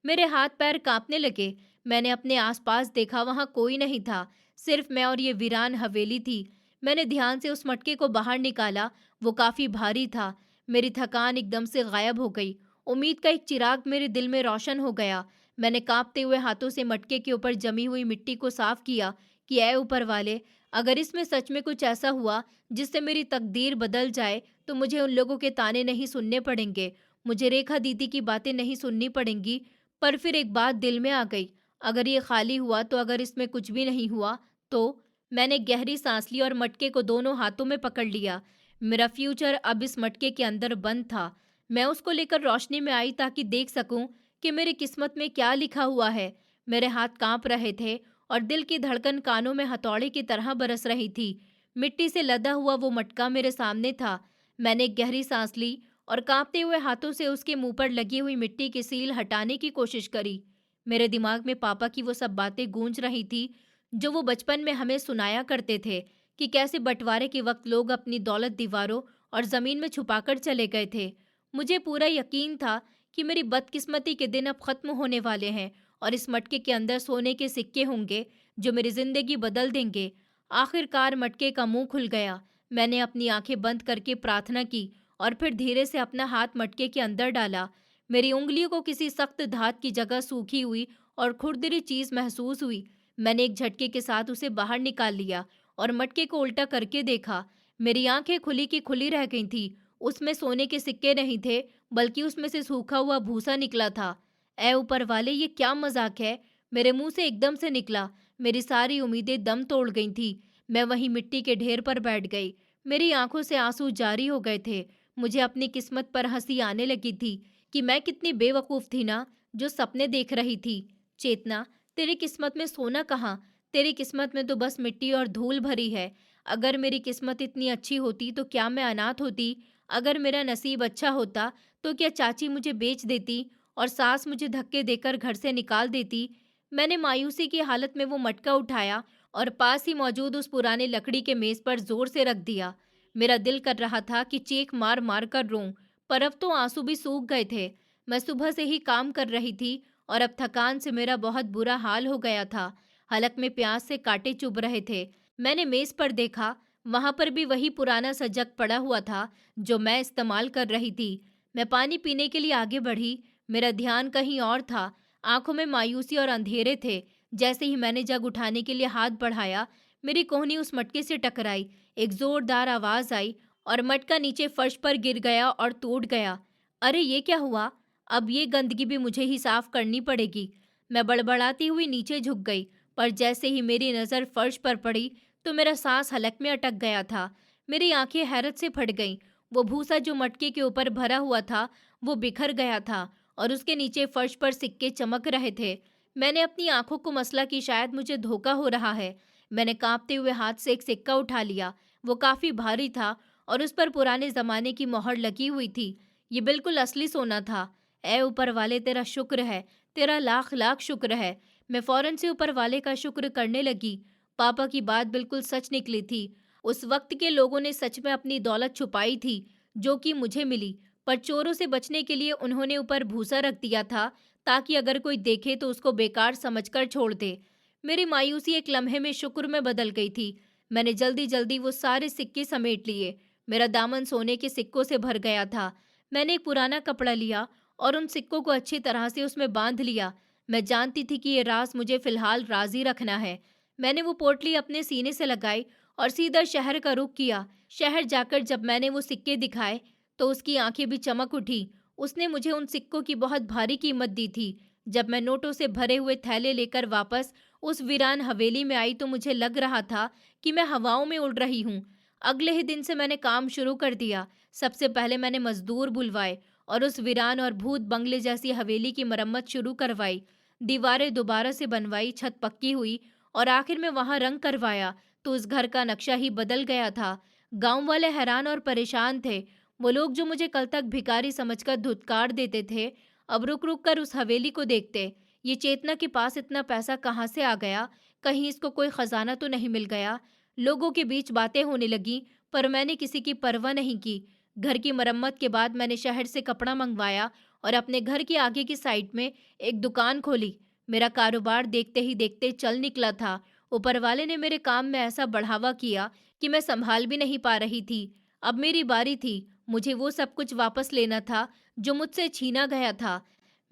मेरे हाथ पैर कांपने लगे। मैंने अपने आसपास देखा, वहां कोई नहीं था। सिर्फ मैं और ये वीरान हवेली थी। मैंने ध्यान से उस मटके को बाहर निकाला। वो काफी भारी था। मेरी थकान एकदम से गायब हो गई। उम्मीद का एक चिराग मेरे दिल में रोशन हो गया। मैंने कांपते हुए हाथों से मटके के ऊपर जमी हुई मिट्टी को साफ किया कि ऐ ऊपर वाले, अगर इसमें सच में कुछ ऐसा हुआ जिससे मेरी तकदीर बदल जाए तो मुझे उन लोगों के ताने नहीं सुनने पड़ेंगे। मुझे रेखा दीदी की बातें नहीं सुननी पड़ेंगी। पर फिर एक बात दिल में आ गई, अगर ये खाली हुआ तो अगर इसमें कुछ भी नहीं हुआ तो? मैंने गहरी सांस ली और मटके को दोनों हाथों में पकड़ लिया। मेरा फ्यूचर अब इस मटके के अंदर बंद था। मैं उसको लेकर रोशनी में आई ताकि देख सकूं कि मेरी किस्मत में क्या लिखा हुआ है। मेरे हाथ कांप रहे थे और दिल की धड़कन कानों में हथौड़े की तरह बरस रही थी। मिट्टी से लदा हुआ वो मटका मेरे सामने था। मैंने एक गहरी सांस ली और कांपते हुए हाथों से उसके मुंह पर लगी हुई मिट्टी की सील हटाने की कोशिश करी। मेरे दिमाग में पापा की वो सब बातें गूंज रही थी जो वो बचपन में हमें सुनाया करते थे, कि कैसे बंटवारे के वक्त लोग अपनी दौलत दीवारों और जमीन में छुपाकर चले गए थे। मुझे पूरा यकीन था कि मेरी बदकिस्मती के दिन अब खत्म होने वाले हैं और इस मटके के अंदर सोने के सिक्के होंगे जो मेरी जिंदगी बदल देंगे। आखिरकार मटके का मुंह खुल गया। मैंने अपनी आंखें बंद करके प्रार्थना की और फिर धीरे से अपना हाथ मटके के अंदर डाला। मेरी उंगलियों को किसी सख्त धात की जगह सूखी हुई और खुरदरी चीज महसूस हुई। मैंने एक झटके के साथ उसे बाहर निकाल लिया और मटके को उल्टा करके देखा। मेरी आंखें खुली की खुली रह गई थी। उसमें सोने के सिक्के नहीं थे, बल्कि उसमें से सूखा हुआ भूसा निकला था। ऐ ऊपर वाले, ये क्या मजाक है? मेरे मुंह से एकदम से निकला। मेरी सारी उम्मीदें दम तोड़ गई थी। मैं वहीं मिट्टी के ढेर पर बैठ गई। मेरी आंखों से आंसू जारी हो गए थे। मुझे अपनी किस्मत पर हंसी आने लगी थी कि मैं कितनी बेवकूफ थी ना, जो सपने देख रही थी। चेतना, तेरी किस्मत में सोना कहाँ? तेरी किस्मत में तो बस मिट्टी और धूल भरी है। अगर मेरी किस्मत इतनी अच्छी होती तो क्या मैं अनाथ होती? अगर मेरा नसीब अच्छा होता तो क्या चाची मुझे बेच देती और सास मुझे धक्के देकर घर से निकाल देती? मैंने मायूसी की हालत में वो मटका उठाया और पास ही मौजूद उस पुराने लकड़ी के मेज पर जोर से रख दिया। मेरा दिल कर रहा था कि चीख मार मार कर रोऊं, पर अब तो आंसू भी सूख गए थे। मैं सुबह से ही काम कर रही थी और अब थकान से मेरा बहुत बुरा हाल हो गया था। हलक में प्यास से कांटे चुभ रहे थे। मैंने मेज पर देखा, वहां पर भी वही पुराना सजग पड़ा हुआ था जो मैं इस्तेमाल कर रही थी। मैं पानी पीने के लिए आगे बढ़ी। मेरा ध्यान कहीं और था। आंखों में मायूसी और अंधेरे थे। जैसे ही मैंने जग उठाने के लिए हाथ बढ़ाया, मेरी कोहनी उस मटके से टकराई। एक जोरदार आवाज आई और मटका नीचे फर्श पर गिर गया और टूट गया। अरे ये क्या हुआ? अब ये गंदगी भी मुझे ही साफ करनी पड़ेगी। मैं बड़बड़ाती हुई नीचे झुक गई, पर जैसे ही मेरी नज़र फर्श पर पड़ी तो मेरा सांस हलक में अटक गया था। मेरी आंखें हैरत से फट गईं। वो भूसा जो मटके के ऊपर भरा हुआ था, वो बिखर गया था और उसके नीचे फर्श पर सिक्के चमक रहे थे। मैंने अपनी आंखों को मसला कि शायद मुझे धोखा हो रहा है। मैंने कांपते हुए हाथ से एक सिक्का उठा लिया। वो काफ़ी भारी था और उस पर पुराने ज़माने की मोहर लगी हुई थी। ये बिल्कुल असली सोना था। ऐ ऊपर वाले, तेरा शुक्र है, तेरा लाख लाख शुक्र है। मैं फौरन से ऊपर वाले का शुक्र करने लगी। पापा की बात बिल्कुल सच निकली थी। उस वक्त के लोगों ने सच में अपनी दौलत छुपाई थी, जो कि मुझे मिली। पर चोरों से बचने के लिए उन्होंने ऊपर भूसा रख दिया था, ताकि अगर कोई देखे तो उसको बेकार समझकर छोड़ दे। मेरी मायूसी एक लम्हे में शुक्र में बदल गई थी। मैंने जल्दी जल्दी वो सारे सिक्के समेट लिए। मेरा दामन सोने के सिक्कों से भर गया था। मैंने एक पुराना कपड़ा लिया और उन सिक्कों को अच्छी तरह से उसमें बांध लिया। मैं जानती थी कि ये राज मुझे फिलहाल राजी रखना है। मैंने वो पोटली अपने सीने से लगाई और सीधा शहर का रुख किया। शहर जाकर जब मैंने वो सिक्के दिखाए तो उसकी आंखें भी चमक उठी। उसने मुझे उन सिक्कों की बहुत भारी कीमत दी थी। जब मैं नोटों से भरे हुए थैले लेकर वापस उस वीरान हवेली में आई तो मुझे लग रहा था कि मैं हवाओं में उड़ रही हूँ। अगले ही दिन से मैंने काम शुरू कर दिया। सबसे पहले मैंने मजदूर बुलवाए और उस वीरान और भूत बंगले जैसी हवेली की मरम्मत शुरू करवाई। दीवारें दोबारा से बनवाई, छत पक्की हुई और आखिर में वहां रंग करवाया तो उस घर का नक्शा ही बदल गया था। गांव वाले हैरान और परेशान थे। वो लोग जो मुझे कल तक भिखारी समझकर धुतकार देते थे, अब रुक रुक कर उस हवेली को देखते। ये चेतना के पास इतना पैसा कहाँ से आ गया? कहीं इसको कोई खजाना तो नहीं मिल गया? लोगों के बीच बातें होने लगी, पर मैंने किसी की परवाह नहीं की। घर की मरम्मत के बाद मैंने शहर से कपड़ा मंगवाया और अपने घर के आगे की साइड में एक दुकान खोली। मेरा कारोबार देखते ही देखते चल निकला था। ऊपर वाले ने मेरे काम में ऐसा बढ़ावा किया कि मैं संभाल भी नहीं पा रही थी। अब मेरी बारी थी। मुझे वो सब कुछ वापस लेना था जो मुझसे छीना गया था।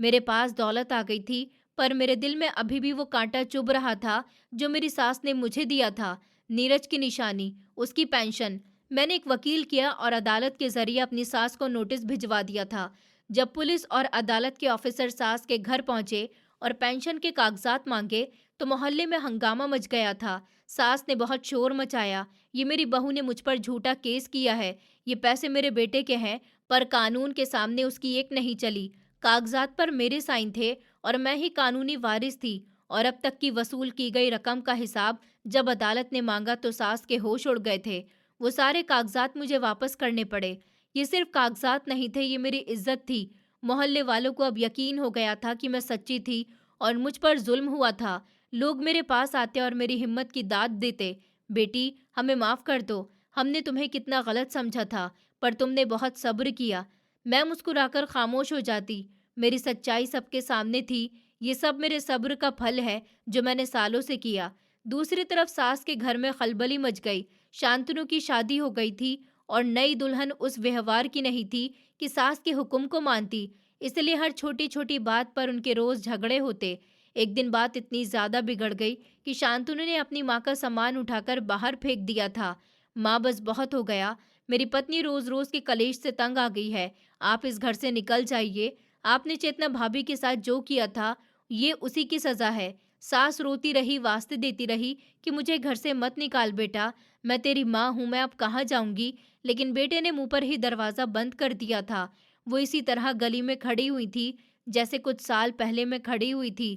मेरे पास दौलत आ गई थी, पर मेरे दिल में अभी भी वो कांटा चुभ रहा था जो मेरी सास ने मुझे दिया था। नीरज की निशानी, उसकी पेंशन। मैंने एक वकील किया और अदालत के जरिए अपनी सास को नोटिस भिजवा दिया था। जब पुलिस और अदालत के ऑफिसर सास के घर पहुंचे और पेंशन के कागजात मांगे तो मोहल्ले में हंगामा मच गया था। सास ने बहुत शोर मचाया। ये मेरी बहू ने मुझ पर झूठा केस किया है। ये पैसे मेरे बेटे के हैं, पर कानून के सामने उसकी एक नहीं चली। कागजात पर मेरे साइन थे और मैं ही कानूनी वारिस थी। और अब तक की वसूल की गई रकम का हिसाब जब अदालत ने मांगा तो सास के होश उड़ गए थे। वो सारे कागजात मुझे वापस करने पड़े। ये सिर्फ कागजात नहीं थे, ये मेरी इज्जत थी। मोहल्ले वालों को अब यकीन हो गया था कि मैं सच्ची थी और मुझ पर जुल्म हुआ था। लोग मेरे पास आते और मेरी हिम्मत की दाद देते। बेटी, हमें माफ़ कर दो। हमने तुम्हें कितना गलत समझा था, पर तुमने बहुत सब्र किया। मैं मुस्कुराकर खामोश हो जाती। मेरी सच्चाई सबके सामने थी। ये सब मेरे सब्र का फल है जो मैंने सालों से किया। दूसरी तरफ सास के घर में खलबली मच गई। शांतनु की शादी हो गई थी और नई दुल्हन उस व्यवहार की नहीं थी कि सास के हुक्म को मानती। इसलिए हर छोटी छोटी बात पर उनके रोज झगड़े होते। एक दिन बात इतनी ज्यादा बिगड़ गई कि शांतनु ने अपनी माँ का सामान उठाकर बाहर फेंक दिया था। माँ, बस बहुत हो गया। मेरी पत्नी रोज रोज के कलेश से तंग आ गई है। आप इस घर से निकल जाइए। आपने चेतना भाभी के साथ जो किया था, ये उसी की सजा है। सास रोती रही, वास्ते देती रही कि मुझे घर से मत निकाल बेटा, मैं तेरी माँ हूँ, मैं अब कहाँ जाऊंगी। लेकिन बेटे ने मुंह पर ही दरवाजा बंद कर दिया था। वो इसी तरह गली में खड़ी हुई थी जैसे कुछ साल पहले मैं खड़ी हुई थी।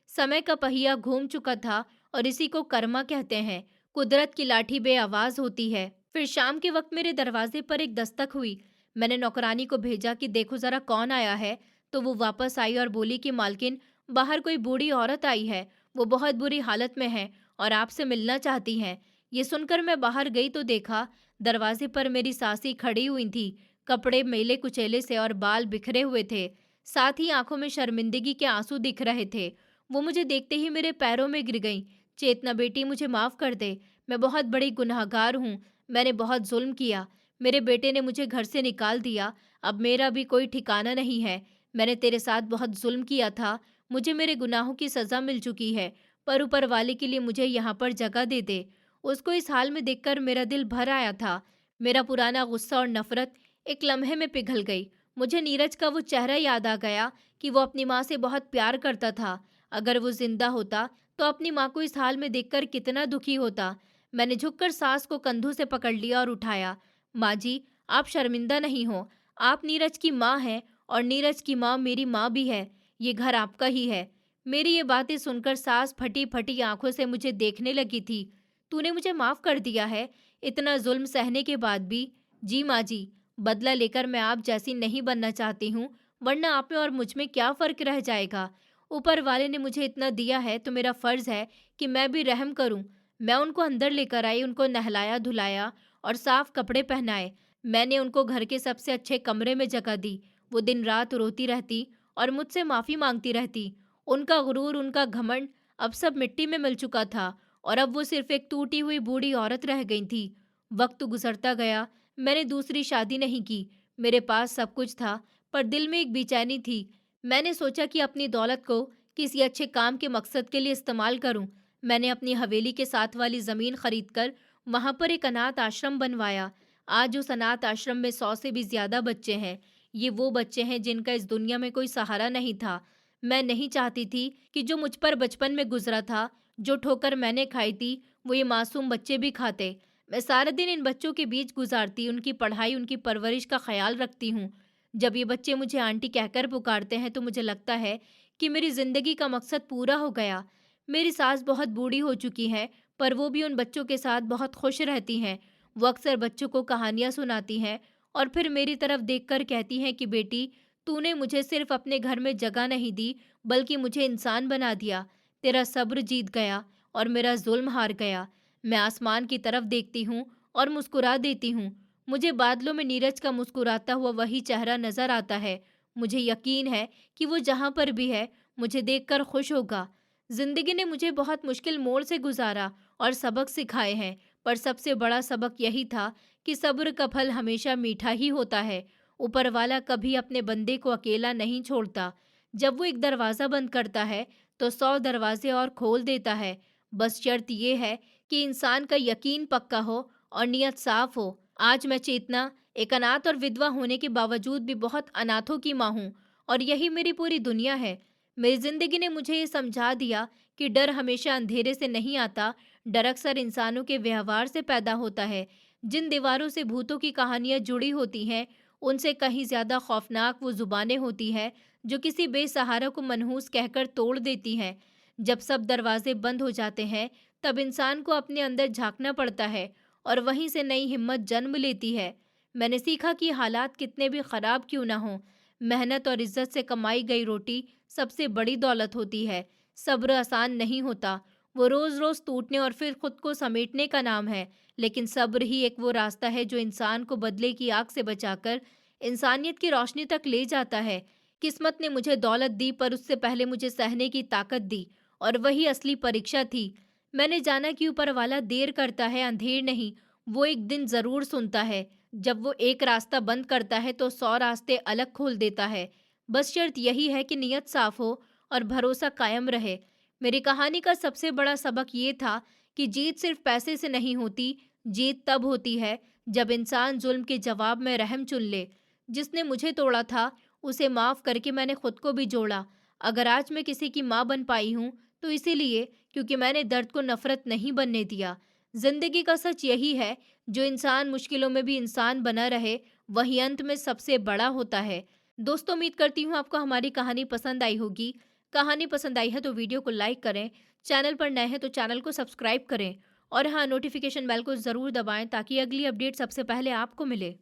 समय का पहिया घूम चुका था और इसी को कर्मा कहते हैं। कुदरत की लाठी बेआवाज होती है। फिर शाम के वक्त मेरे दरवाजे पर एक दस्तक हुई। मैंने नौकरानी को भेजा कि देखो जरा कौन आया है। तो वो वापस आई और बोली कि मालकिन, बाहर कोई बूढ़ी औरत आई है। वो बहुत बुरी हालत में है और आपसे मिलना चाहती हैं। ये सुनकर मैं बाहर गई तो देखा दरवाजे पर मेरी सासी खड़ी हुई थी। कपड़े मेले कुचेले से और बाल बिखरे हुए थे। साथ ही आंखों में शर्मिंदगी के आंसू दिख रहे थे। वो मुझे देखते ही मेरे पैरों में गिर गईं। चेतना बेटी, मुझे माफ़ कर दे। मैं बहुत बड़ी गुनहगार हूँ। मैंने बहुत जुल्म किया। मेरे बेटे ने मुझे घर से निकाल दिया, अब मेरा भी कोई ठिकाना नहीं है। मैंने तेरे साथ बहुत ज़ुल्म किया था, मुझे मेरे गुनाहों की सज़ा मिल चुकी है, पर ऊपर वाले के लिए मुझे यहाँ पर जगह दे दे। उसको इस हाल में देखकर मेरा दिल भर आया था। मेरा पुराना गुस्सा और नफ़रत एक लम्हे में पिघल गई। मुझे नीरज का वो चेहरा याद आ गया कि वो अपनी माँ से बहुत प्यार करता था। अगर वो जिंदा होता तो अपनी माँ को इस हाल में देखकर कितना दुखी होता। मैंने झुककर सास को कंधों से पकड़ लिया और उठाया। माँ जी, आप शर्मिंदा नहीं हो। आप नीरज की माँ हैं और नीरज की माँ मेरी माँ भी है। ये घर आपका ही है। मेरी ये बातें सुनकर सास फटी फटी आंखों से मुझे देखने लगी थी। तूने मुझे माफ कर दिया है, इतना जुल्म सहने के बाद भी। जी माँ जी, बदला लेकर मैं आप जैसी नहीं बनना चाहती हूँ, वरना आप में और मुझ में क्या फ़र्क रह जाएगा। ऊपर वाले ने मुझे इतना दिया है तो मेरा फ़र्ज़ है कि मैं भी रहम करूँ। मैं उनको अंदर लेकर आई, उनको नहलाया-धुलाया और साफ़ कपड़े पहनाए। मैंने उनको घर के सबसे अच्छे कमरे में जगह दी। वो दिन-रात रोती रहती और मुझसे माफ़ी माँगती रहती। उनका गुरूर, उनका घमंड अब सब मिट्टी में मिल चुका था और अब वो सिर्फ़ एक टूटी हुई बूढ़ी औरत रह गई थी। वक़्त गुज़रता गया, मैंने दूसरी शादी नहीं की। मेरे पास सब कुछ था, पर दिल में एक बेचैनी थी। मैंने सोचा कि अपनी दौलत को किसी अच्छे काम के मकसद के लिए इस्तेमाल करूं। मैंने अपनी हवेली के साथ वाली ज़मीन खरीदकर वहां पर एक अनाथ आश्रम बनवाया। आज उस अनाथ आश्रम में 100 से भी ज़्यादा बच्चे हैं। ये वो बच्चे हैं जिनका इस दुनिया में कोई सहारा नहीं था। मैं नहीं चाहती थी कि जो मुझ पर बचपन में गुजरा था, जो ठोकर मैंने खाई थी, वो ये मासूम बच्चे भी खाते। मैं सारा दिन इन बच्चों के बीच गुजारती, उनकी पढ़ाई, उनकी परवरिश का ख्याल रखती हूँ। जब ये बच्चे मुझे आंटी कहकर पुकारते हैं तो मुझे लगता है कि मेरी ज़िंदगी का मकसद पूरा हो गया। मेरी सास बहुत बूढ़ी हो चुकी है, पर वो भी उन बच्चों के साथ बहुत खुश रहती हैं। वो अक्सर बच्चों को कहानियाँ सुनाती हैं और फिर मेरी तरफ देखकर कहती हैं कि बेटी, तूने मुझे सिर्फ अपने घर में जगह नहीं दी, बल्कि मुझे इंसान बना दिया। तेरा सब्र जीत गया और मेरा जुल्म हार गया। मैं आसमान की तरफ देखती हूँ और मुस्कुरा देती हूँ। मुझे बादलों में नीरज का मुस्कुराता हुआ वही चेहरा नजर आता है। मुझे यकीन है कि वो जहाँ पर भी है, मुझे देखकर खुश होगा। जिंदगी ने मुझे बहुत मुश्किल मोड़ से गुजारा और सबक सिखाए हैं, पर सबसे बड़ा सबक यही था कि सब्र का फल हमेशा मीठा ही होता है। ऊपर वाला कभी अपने बंदे को अकेला नहीं छोड़ता। जब वो एक दरवाज़ा बंद करता है, तो 100 दरवाजे और खोल देता है। बस शर्त ये है कि इंसान का यकीन पक्का हो और नीयत साफ हो। आज मैं चेतना, एक अनाथ और विधवा होने के बावजूद भी बहुत अनाथों की माँ हूँ और यही मेरी पूरी दुनिया है। मेरी जिंदगी ने मुझे ये समझा दिया कि डर हमेशा अंधेरे से नहीं आता, डर अक्सर इंसानों के व्यवहार से पैदा होता है। जिन दीवारों से भूतों की कहानियाँ जुड़ी होती हैं, उनसे कहीं ज्यादा खौफनाक वो जुबानें होती हैं जो किसी बेसहारा को मनहूस कहकर तोड़ देती हैं। जब सब दरवाजे बंद हो जाते हैं, तब इंसान को अपने अंदर झांकना पड़ता है और वहीं से नई हिम्मत जन्म लेती है। मैंने सीखा कि हालात कितने भी खराब क्यों ना हों, मेहनत और इज्जत से कमाई गई रोटी सबसे बड़ी दौलत होती है। सब्र आसान नहीं होता, वो रोज रोज टूटने और फिर खुद को समेटने का नाम है। लेकिन सब्र ही एक वो रास्ता है जो इंसान को बदले की आग से बचाकर इंसानियत की रोशनी तक ले जाता है। किस्मत ने मुझे दौलत दी, पर उससे पहले मुझे सहने की ताकत दी, और वही असली परीक्षा थी। मैंने जाना कि ऊपर वाला देर करता है, अंधेर नहीं। वो एक दिन जरूर सुनता है। जब वो एक रास्ता बंद करता है तो 100 रास्ते अलग खोल देता है। बस शर्त यही है कि नीयत साफ हो और भरोसा कायम रहे। मेरी कहानी का सबसे बड़ा सबक ये था कि जीत सिर्फ पैसे से नहीं होती। जीत तब होती है जब इंसान जुल्म के जवाब में रहम चुन ले। जिसने मुझे तोड़ा था, उसे माफ करके मैंने खुद को भी जोड़ा। अगर आज मैं किसी की माँ बन पाई हूँ, तो इसीलिए क्योंकि मैंने दर्द को नफरत नहीं बनने दिया। जिंदगी का सच यही है, जो इंसान मुश्किलों में भी इंसान बना रहे, वही अंत में सबसे बड़ा होता है। दोस्तों, उम्मीद करती हूँ आपको हमारी कहानी पसंद आई होगी। कहानी पसंद आई है तो वीडियो को लाइक करें, चैनल पर नए हैं तो चैनल को सब्सक्राइब करें और हाँ, नोटिफिकेशन बेल को ज़रूर दबाएं ताकि अगली अपडेट सबसे पहले आपको मिले।